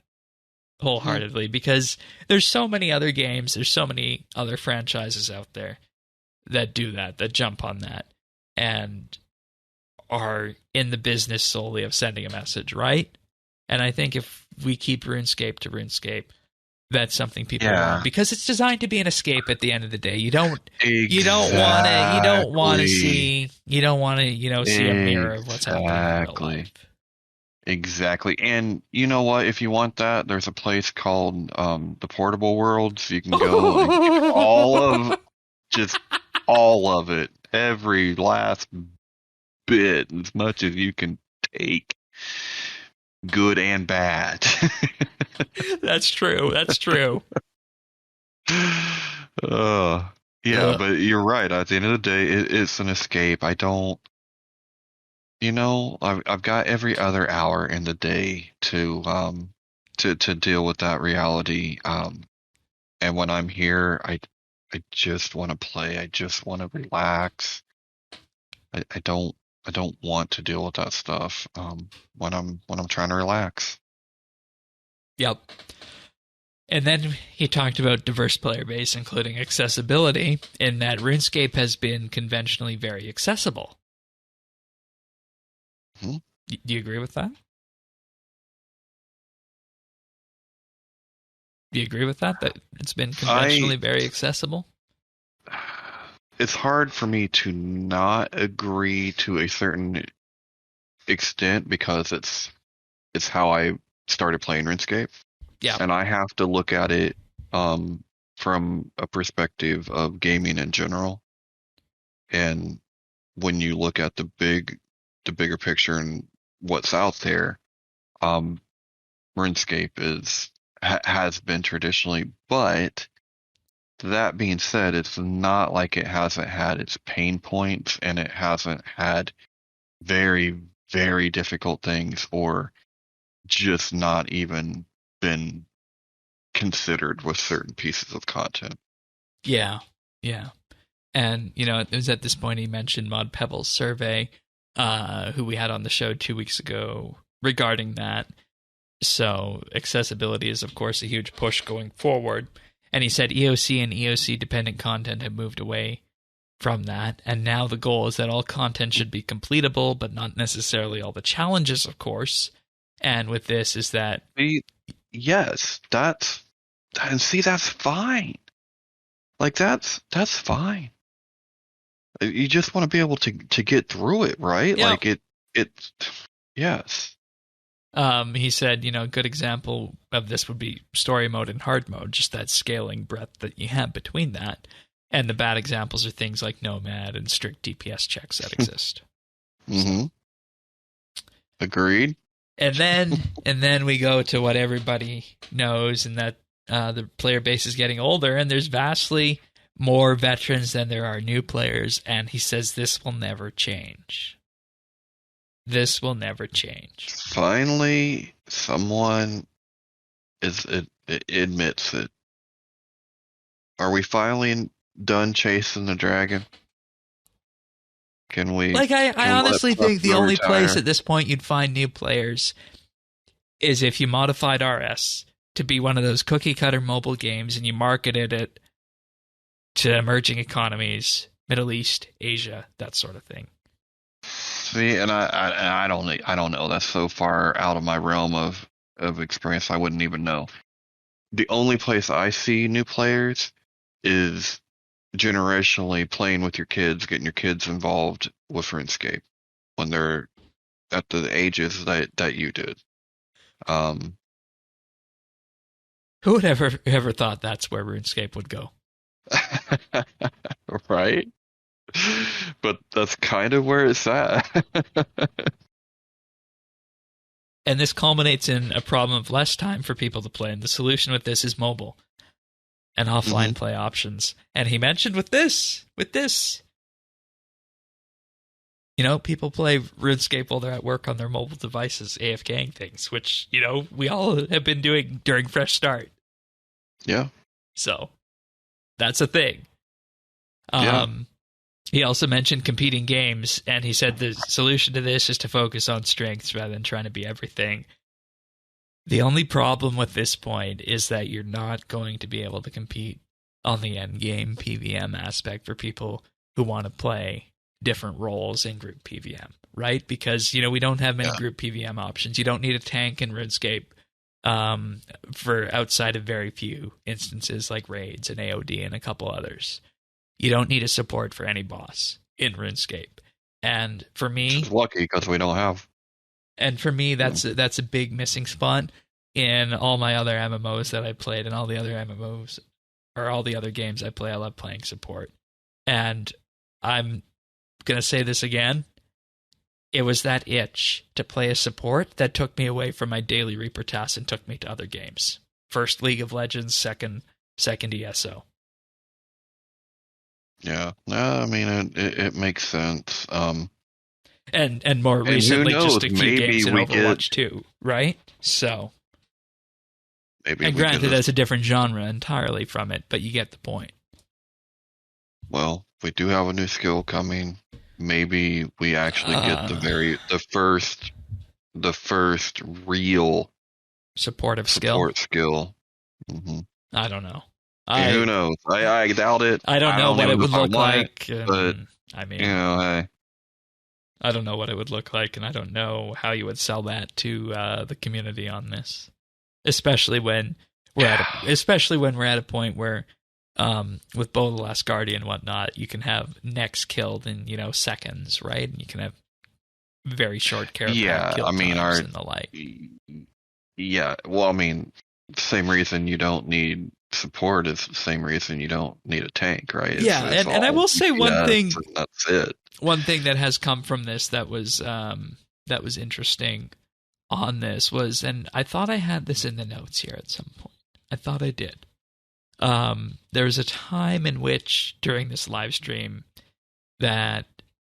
wholeheartedly, because there's so many other games, there's so many other franchises out there that do that jump on that, and are in the business solely of sending a message, right? And I think if we keep RuneScape to RuneScape, that's something people want, because it's designed to be an escape at the end of the day. You don't want to see a mirror of what's happening in real life. Exactly. And you know what? If you want that, there's a place called the Portable World, so you can go and get all of it, every last bit, as much as you can take, good and bad. That's true. But you're right. At the end of the day, it's an escape. I don't. I've got every other hour in the day to deal with that reality. And when I'm here, I just want to play. I just want to relax. I don't want to deal with that stuff when I'm trying to relax. Yep. And then he talked about diverse player base, including accessibility, in that RuneScape has been conventionally very accessible. Mm-hmm. Do you agree with that? Do you agree with that? That it's been conventionally very accessible? It's hard for me to not agree to a certain extent, because it's how I started playing RuneScape. Yeah. And I have to look at it from a perspective of gaming in general. And when you look at the bigger picture and what's out there, RuneScape has been traditionally, but that being said, it's not like it hasn't had its pain points, and it hasn't had very, very difficult things, or just not even been considered with certain pieces of content. Yeah. And, it was at this point he mentioned Mod Pebble's survey, who we had on the show 2 weeks ago regarding that. So accessibility is, of course, a huge push going forward. And he said EOC and EOC-dependent content have moved away from that. And now the goal is that all content should be completable, but not necessarily all the challenges, of course. And with this is that... Yes, that's fine. Like, that's fine. You just want to be able to get through it, right? Yeah. Like, yes. He said, a good example of this would be story mode and hard mode, just that scaling breadth that you have between that. And the bad examples are things like Nomad and strict DPS checks that exist. Mm-hmm. Agreed. And then we go to what everybody knows, and that the player base is getting older, and there's vastly more veterans than there are new players. And he says this will never change. This will never change. Finally, someone admits it. Are we finally done chasing the dragon? Can we? Like, I honestly think the only retire? place at this point you'd find new players is if you modified RS to be one of those cookie-cutter mobile games and you marketed it to emerging economies, Middle East, Asia, that sort of thing. See, and I don't know. That's so far out of my realm of experience. I wouldn't even know. The only place I see new players is generationally playing with your kids, getting your kids involved with RuneScape when they're at the ages that you did. Who would ever thought that's where RuneScape would go? Right? But that's kind of where it's at. And this culminates in a problem of less time for people to play, and the solution with this is mobile and offline play options. And he mentioned with this, people play RuneScape while they're at work on their mobile devices, AFKing things, which, we all have been doing during Fresh Start. Yeah. So, that's a thing. Yeah. He also mentioned competing games, and he said the solution to this is to focus on strengths rather than trying to be everything. The only problem with this point is that you're not going to be able to compete on the end game PVM aspect for people who want to play different roles in group PVM, right? Because, we don't have many group PVM options. You don't need a tank in RuneScape for outside of very few instances like raids and AOD and a couple others. You don't need a support for any boss in RuneScape. And for me... Which is lucky because we don't have... And for me, that's a big missing spot in all my other MMOs that I played, and all the other MMOs, or all the other games I play. I love playing support. And I'm going to say this again. It was that itch to play a support that took me away from my daily Reaper tasks and took me to other games. First League of Legends, second ESO. Yeah, I mean, it makes sense. And more recently, just a few games in Overwatch 2, right? So, maybe. And granted, that's a different genre entirely from it, but you get the point. Well, we do have a new skill coming. Maybe we actually get the first real support skill. Mm-hmm. I don't know. Who knows? I doubt it. I don't know what it would look like. But I mean, hey. I don't know what it would look like, and I don't know how you would sell that to the community on this, especially when we're at a point where, with Bo the Last Guardian and whatnot, you can have necks killed in seconds, right? And you can have very short kill times and the like. Yeah, well, I mean, same reason you don't need support is the same reason you don't need a tank, right? It's and I will say one thing. That's it. One thing that has come from this that was interesting on this was, and I thought I had this in the notes here at some point. I thought I did. There was a time in which during this live stream that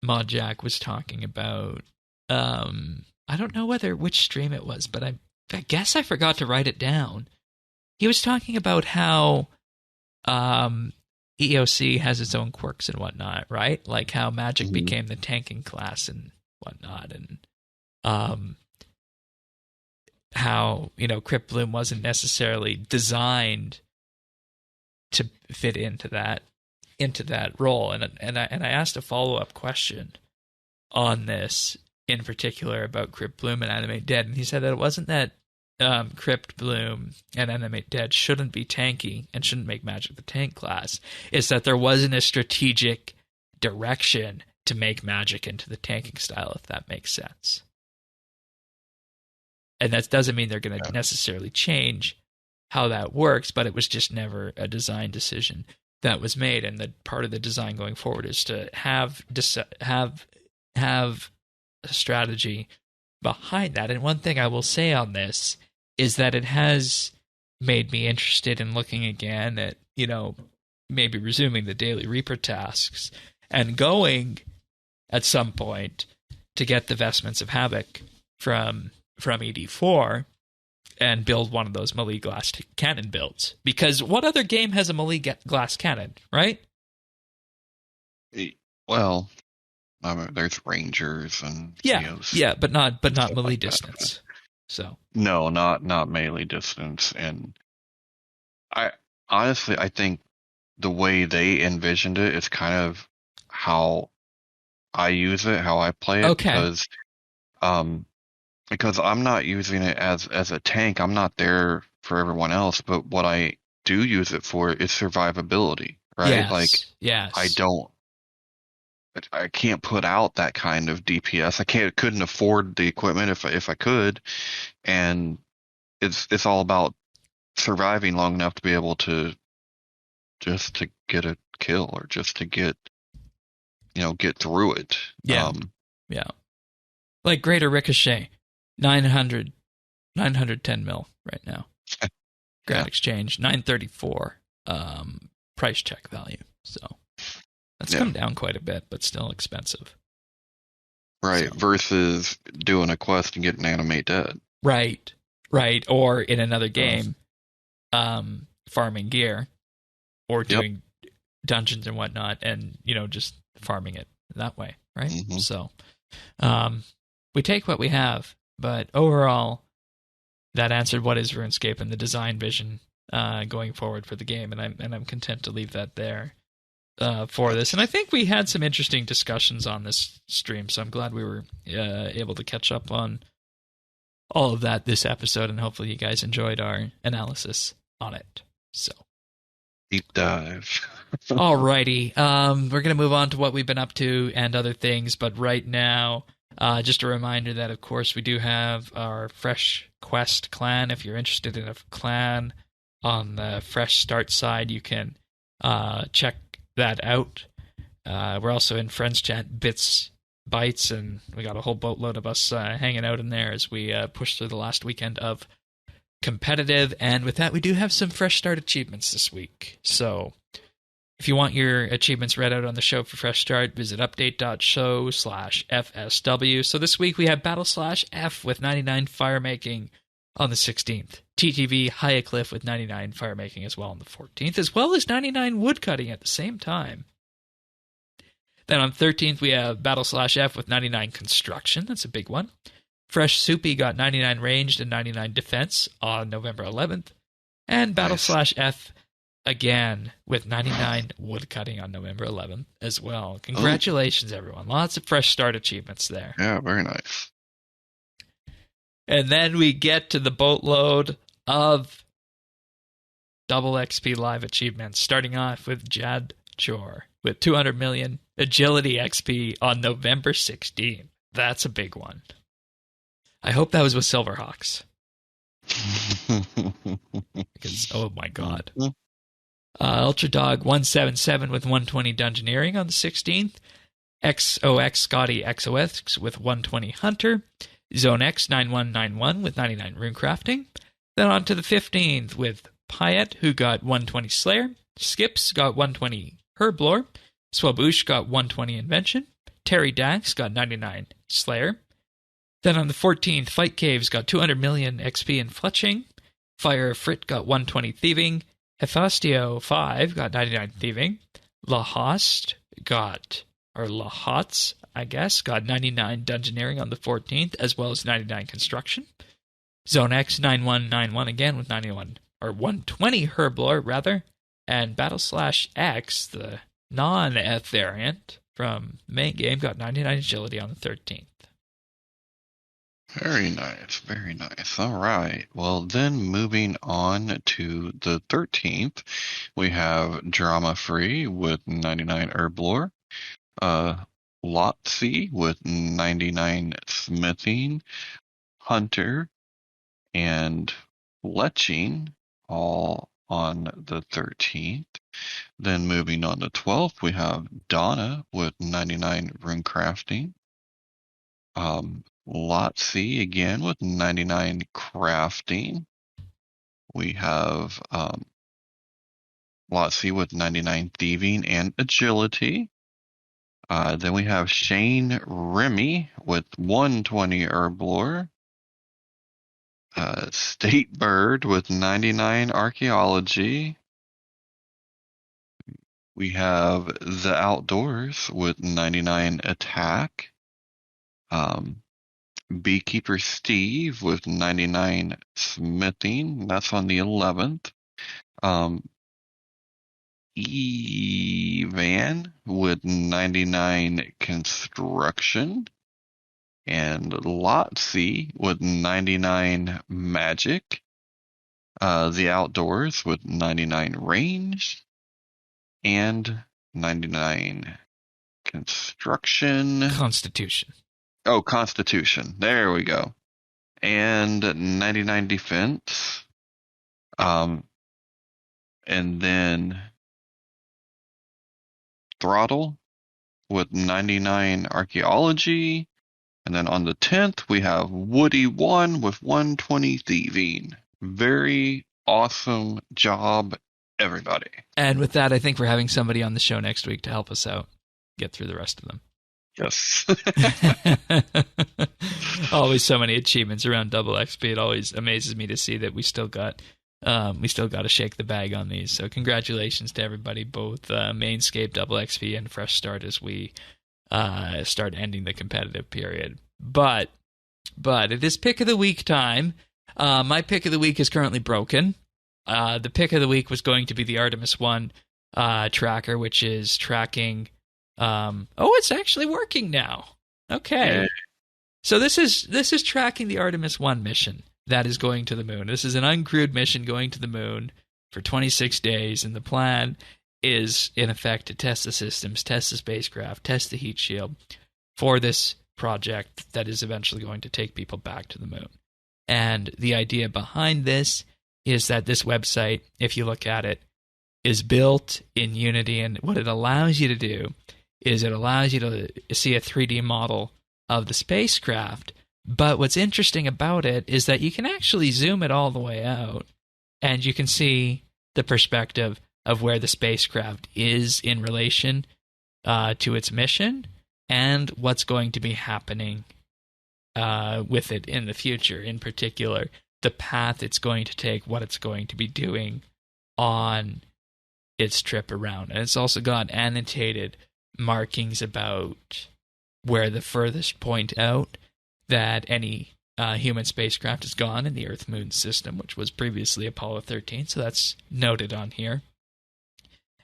Modjack was talking about. I don't know which stream it was, but I guess I forgot to write it down. He was talking about how EOC has its own quirks and whatnot, right? Like how Magic became the tanking class and whatnot, and how Crypt Bloom wasn't necessarily designed to fit into that role. And I asked a follow-up question on this in particular about Crypt Bloom and Animate Dead, and he said that it wasn't that Crypt Bloom and Animate Dead shouldn't be tanky and shouldn't make Magic the tank class. It's that there wasn't a strategic direction to make Magic into the tanking style, if that makes sense. And that doesn't mean they're going to necessarily change how that works, but it was just never a design decision that was made. And the part of the design going forward is to have a strategy behind that. And one thing I will say on this is that it has made me interested in looking again at, maybe resuming the daily Reaper tasks and going at some point to get the Vestments of Havoc from ED4 and build one of those melee glass cannon builds. Because what other game has a melee glass cannon, right? Well, There's rangers and Yeah, but not stuff melee like that. distance. So No, not melee distance. And I honestly, I think the way they envisioned it is kind of how I use it, how I play it, okay, um, because I'm not using it as a tank. I'm not there for everyone else, but what I do use it for is survivability, right? Like I yes, don't, I can't put out that kind of DPS. Couldn't afford the equipment if I could, and it's all about surviving long enough to be able to just to get a kill or just to get through it. yeah, yeah. Like Greater Ricochet, 900, 910 mil right now. Grand Yeah. Exchange, 934 price check value. So that's Yeah. come down quite a bit, but still expensive. Right, So. versus doing a quest and getting animate dead. Right. Or in another game, farming gear or doing dungeons and whatnot, and just farming it that way, right? Mm-hmm. So we take what we have, but overall, that answered what is RuneScape and the design vision going forward for the game, and I'm content to leave that there for this. And I think we had some interesting discussions on this stream, so I'm glad we were able to catch up on all of that this episode, and hopefully you guys enjoyed our analysis on it. So Deep dive. alrighty, we're going to move on to what we've been up to and other things, but right now, just a reminder that, of course, we do have our Fresh Quest clan. If you're interested in a clan on the Fresh Start side, you can check that out. We're also in Friends Chat BitsBytes, and we got a whole boatload of us hanging out in there as we push through the last weekend of competitive. And with that, we do have some Fresh Start achievements this week. So if you want your achievements read out on the show for Fresh Start, visit update.show/FSW. So this week we have Battle/F with 99 firemaking on the 16th. TTV Highcliff with 99 firemaking as well on the 14th, as well as 99 woodcutting at the same time. Then on 13th we have Battle/F with 99 construction. That's a big one. Fresh Soupy got 99 ranged and 99 defense on November 11th. And Battle/F again with 99 woodcutting on November 11th as well. Congratulations, everyone. Lots of Fresh Start achievements there. Yeah, very nice. And then we get to the boatload of double XP live achievements, starting off with Jad Chor with 200 million agility XP on November 16th. That's a big one. I hope that was with Silverhawks. Because, oh my god. Ultra Dog 177 with 120 Dungeoneering on the 16th. XOX Scotty XOX with 120 Hunter. Zone X 9191 with 99 Runecrafting. Then on to the 15th with Pyatt, who got 120 Slayer. Skips got 120 Herblore. Swaboosh got 120 Invention. Terry Dax got 99 Slayer. Then on the 14th, Fight Caves got 200 million XP in Fletching. Fire Frit got 120 Thieving. Hephaestio 5 got 99 Thieving. Lahotz, I guess, got 99 Dungeoneering on the 14th, as well as 99 Construction. Zone X 9191 again with 120 Herblore, rather. And Battle/X, the non-F variant from the main game, got 99 Agility on the 13th. Very nice, very nice. All right. Well, then moving on to the 13th, we have Drama Free with 99 Herblore, Lotzi with 99 Smithing, Hunter, and Fletching, all on the 13th. Then moving on to 12th, we have Donna with 99 Runecrafting. Lotzi again with 99 crafting. We have Lotzi with 99 thieving and agility. Then we have Shane Remy with 120 herblore. State Bird with 99 archaeology. We have the Outdoors with 99 attack. Beekeeper Steve with 99 smithing. That's on the 11th. Evan with 99 construction. And Lotsy with 99 magic. The Outdoors with 99 range. And 99 construction. Constitution. Oh, Constitution. There we go. And 99 defense. And then Throttle with 99 archaeology. And then on the 10th, we have Woody 1 with 120 thieving. Very awesome job, everybody. And with that, I think we're having somebody on the show next week to help us out get through the rest of them. Yes. Always so many achievements around double XP. It always amazes me to see that we still got to shake the bag on these. So congratulations to everybody, both Mainscape, double XP, and Fresh Start as we start ending the competitive period. But it is pick of the week time. My pick of the week is currently broken. The pick of the week was going to be the Artemis I Tracker, which is tracking. It's actually working now. Okay. Yeah. So this is tracking the Artemis I mission that is going to the moon. This is an uncrewed mission going to the moon for 26 days, and the plan is, in effect, to test the systems, test the spacecraft, test the heat shield for this project that is eventually going to take people back to the moon. And the idea behind this is that this website, if you look at it, is built in Unity, and what it allows you to do is it allows you to see a 3D model of the spacecraft. But what's interesting about it is that you can actually zoom it all the way out, and you can see the perspective of where the spacecraft is in relation to its mission and what's going to be happening with it in the future. In particular, the path it's going to take, what it's going to be doing on its trip around. And it's also got annotated markings about where the furthest point out that any human spacecraft has gone in the Earth-Moon system, which was previously Apollo 13, so that's noted on here.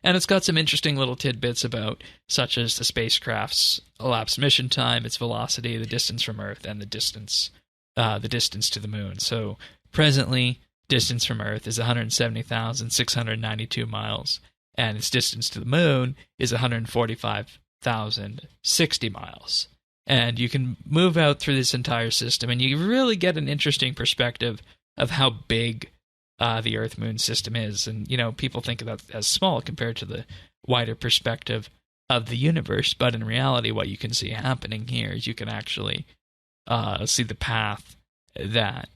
And it's got some interesting little tidbits about, such as the spacecraft's elapsed mission time, its velocity, the distance from Earth, and the distance to the moon. So presently, distance from Earth is 170,692 miles, and its distance to the moon is 145,060 miles. And you can move out through this entire system, and you really get an interesting perspective of how big the Earth-Moon system is. And, people think of that as small compared to the wider perspective of the universe, but in reality, what you can see happening here is you can actually see the path that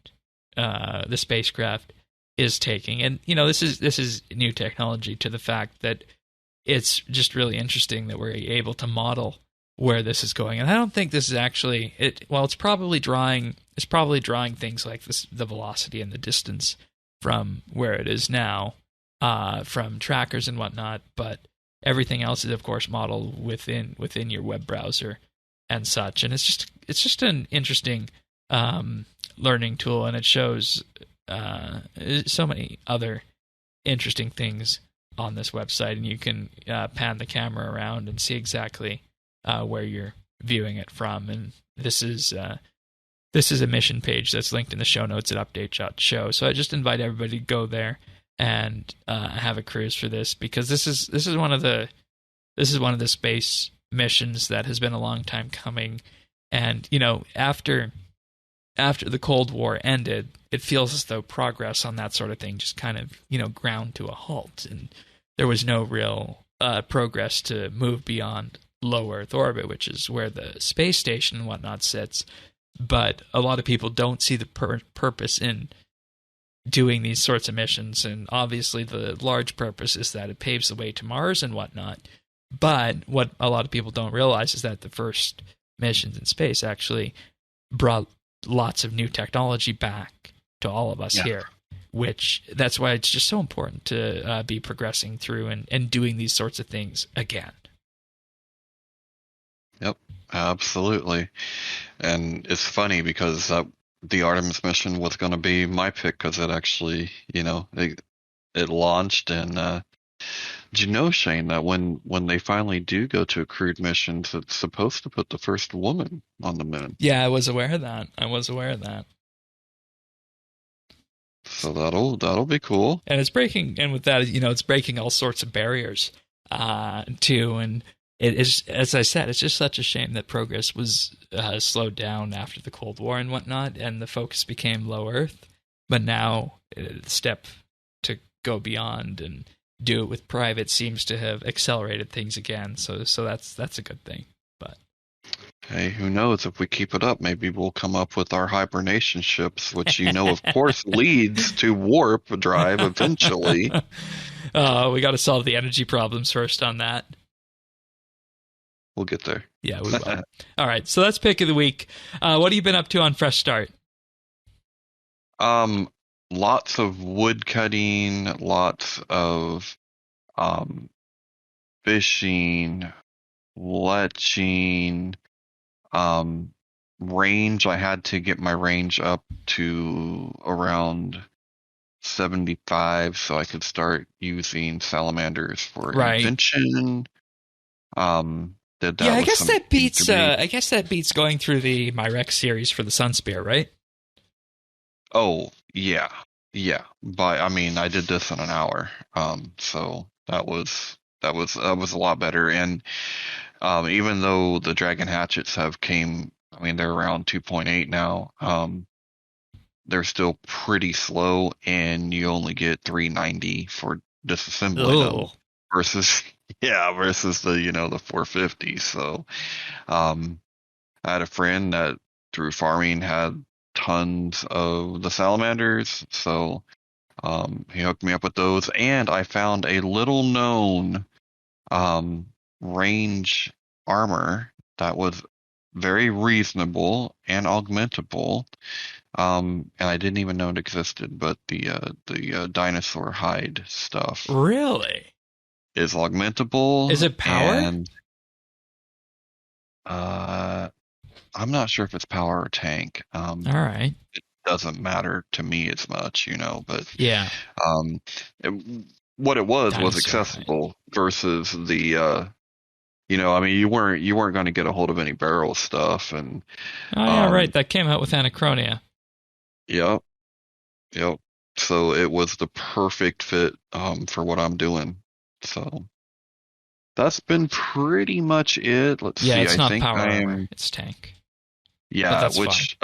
the spacecraft is taking. And, this is new technology to the fact that it's just really interesting that we're able to model where this is going. And I don't think this is actually it's probably drawing things like this, the velocity and the distance from where it is now, from trackers and whatnot, but everything else is of course modeled within your web browser and such. And it's just an interesting learning tool, and it shows so many other interesting things on this website, and you can pan the camera around and see exactly where you're viewing it from. And this is a mission page that's linked in the show notes at update.show. So I just invite everybody to go there and have a cruise for this, because this is one of the space missions that has been a long time coming. And after the Cold War ended, it feels as though progress on that sort of thing just kind of ground to a halt, and there was no real progress to move beyond low Earth orbit, which is where the space station and whatnot sits. But a lot of people don't see the purpose in doing these sorts of missions, and obviously the large purpose is that it paves the way to Mars and whatnot. But what a lot of people don't realize is that the first missions in space actually brought lots of new technology back to all of us here. which that's why it's just so important to be progressing through and doing these sorts of things again. Yep, absolutely. And it's funny because the Artemis mission was going to be my pick because it actually, it launched. And did you know, Shane, that when they finally do go to crewed missions, it's supposed to put the first woman on the moon? Yeah, I was aware of that. So that'll be cool. And it's breaking, and with that, it's breaking all sorts of barriers too. And it is, as I said, it's just such a shame that progress was slowed down after the Cold War and whatnot, and the focus became low Earth. But now the step to go beyond and do it with private seems to have accelerated things again. So that's a good thing. But hey, who knows? If we keep it up, maybe we'll come up with our hibernation ships, which of course, leads to warp drive eventually. We got to solve the energy problems first on that. We'll get there. Yeah, we will. All right, so that's pick of the week. What have you been up to on Fresh Start? Lots of wood cutting, lots of fishing, leching, range. I had to get my range up to around 75 so I could start using salamanders for invention. Did that. Yeah, I guess that beats. I guess that beats going through the Myrex series for the Sunspear, right? Oh yeah. But I mean, I did this in an hour, so that was a lot better. And even though the Dragon Hatchets they're around 2.8 now. They're still pretty slow, and you only get 390 for disassembly though, versus the 450. So I had a friend that through farming had tons of the salamanders, so he hooked me up with those, and I found a little known range armor that was very reasonable and augmentable. And I didn't even know it existed, but the dinosaur hide stuff really is augmentable. Is it power? And I'm not sure if it's power or tank. All right. It doesn't matter to me as much, but yeah. What it was Dinosaur accessible versus the you weren't going to get a hold of any barrel stuff. And right, that came out with Anachronia. Yep. So it was the perfect fit for what I'm doing. So that's been pretty much it. Let's see. Yeah, it's I not think power armor, it's tank. Yeah, which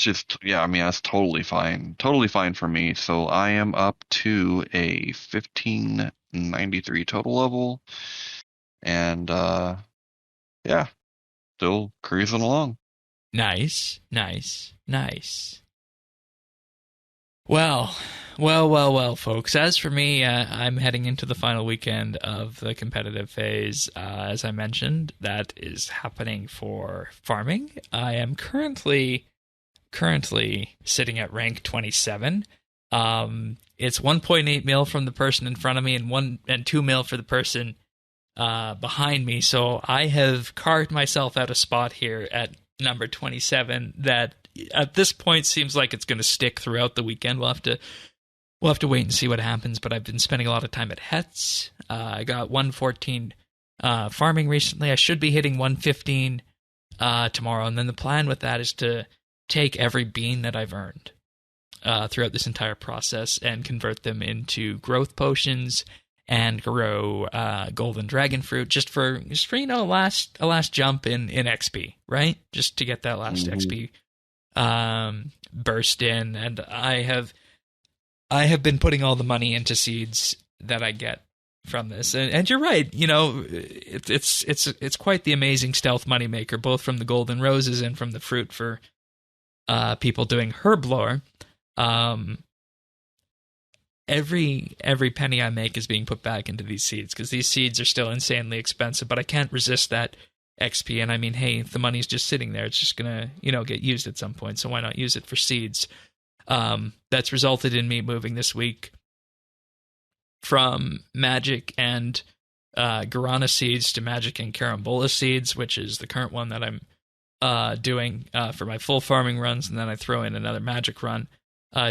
is that's totally fine. Totally fine for me. So I am up to a 1593 total level, and still cruising along. Nice. Well, folks. As for me, I'm heading into the final weekend of the competitive phase. As I mentioned, that is happening for farming. I am currently sitting at rank 27. It's 1.8 mil from the person in front of me, and 2 mil for the person behind me. So I have carved myself out a spot here at number 27 that at this point seems like it's going to stick throughout the weekend. We'll have to wait and see what happens, but I've been spending a lot of time at Hetz. I got 114 farming recently. I should be hitting 115 tomorrow, and then the plan with that is to take every bean that I've earned throughout this entire process and convert them into growth potions and grow golden dragon fruit just for a last jump in XP, right? Just to get that last XP burst in. And I have been putting all the money into seeds that I get from this. And you're right, it's quite the amazing stealth moneymaker, both from the golden roses and from the fruit for people doing herb lore. Every penny I make is being put back into these seeds, because these seeds are still insanely expensive, but I can't resist that XP. And I mean, hey, if the money's just sitting there, it's just gonna, get used at some point. So why not use it for seeds? That's resulted in me moving this week from magic and guarana seeds to magic and carambola seeds, which is the current one that I'm doing for my full farming runs, and then I throw in another magic run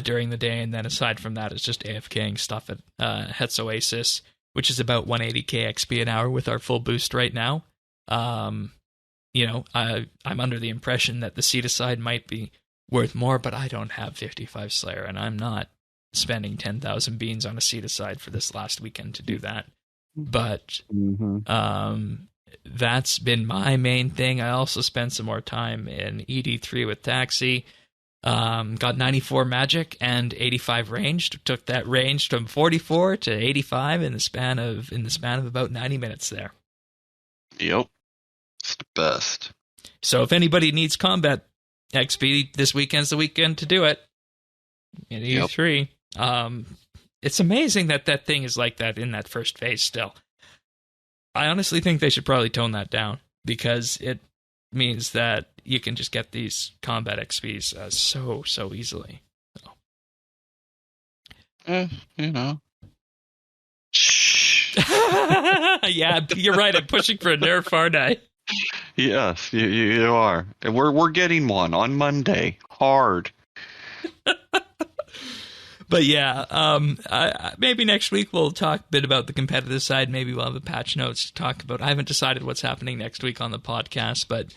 during the day, and then aside from that, it's just AFKing stuff at Hetz Oasis, which is about 180k XP an hour with our full boost right now. I'm under the impression that the seed aside might be worth more, but I don't have 55 Slayer, and I'm not spending 10,000 beans on a seed aside for this last weekend to do that. But that's been my main thing. I also spent some more time in ED3 with Taxi. Got 94 magic and 85 ranged. Took that range from 44 to 85 in the span of about 90 minutes there. Yep. It's the best. So if anybody needs combat XP, this weekend's the weekend to do it. In E3. Yep. It's amazing that thing is like that in that first phase still. I honestly think they should probably tone that down, because it means that you can just get these combat XPs so easily. So. Shh. Yeah, you're right. I'm pushing for a nerf, aren't I? Yes, you are. We're getting one on Monday. Hard. But yeah, maybe next week we'll talk a bit about the competitive side. Maybe we'll have a patch notes to talk about. I haven't decided what's happening next week on the podcast, but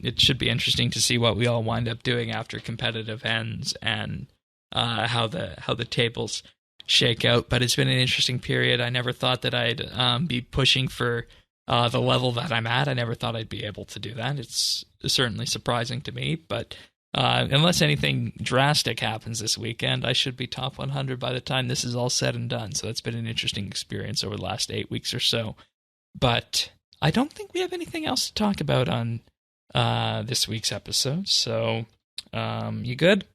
it should be interesting to see what we all wind up doing after competitive ends, and how the tables shake out. But it's been an interesting period. I never thought that I'd be pushing for the level that I'm at. I never thought I'd be able to do that. It's certainly surprising to me, but unless anything drastic happens this weekend, I should be top 100 by the time this is all said and done. So that's been an interesting experience over the last 8 weeks or so. But I don't think we have anything else to talk about on this week's episode. So, you good?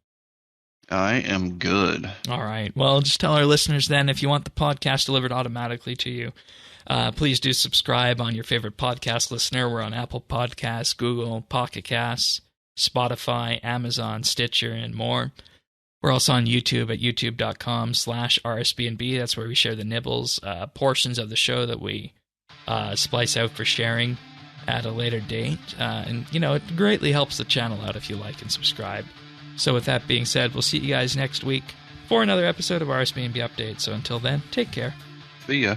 I am good. All right. Well, just tell our listeners then, if you want the podcast delivered automatically to you, please do subscribe on your favorite podcast listener. We're on Apple Podcasts, Google, Pocket Casts, Spotify, Amazon, Stitcher, and more. We're also on YouTube at youtube.com/RSBANDB. That's where we share the nibbles, portions of the show that we splice out for sharing at a later date. And, it greatly helps the channel out if you like and subscribe. So with that being said, we'll see you guys next week for another episode of RSBANDB Update. So until then, take care. See ya.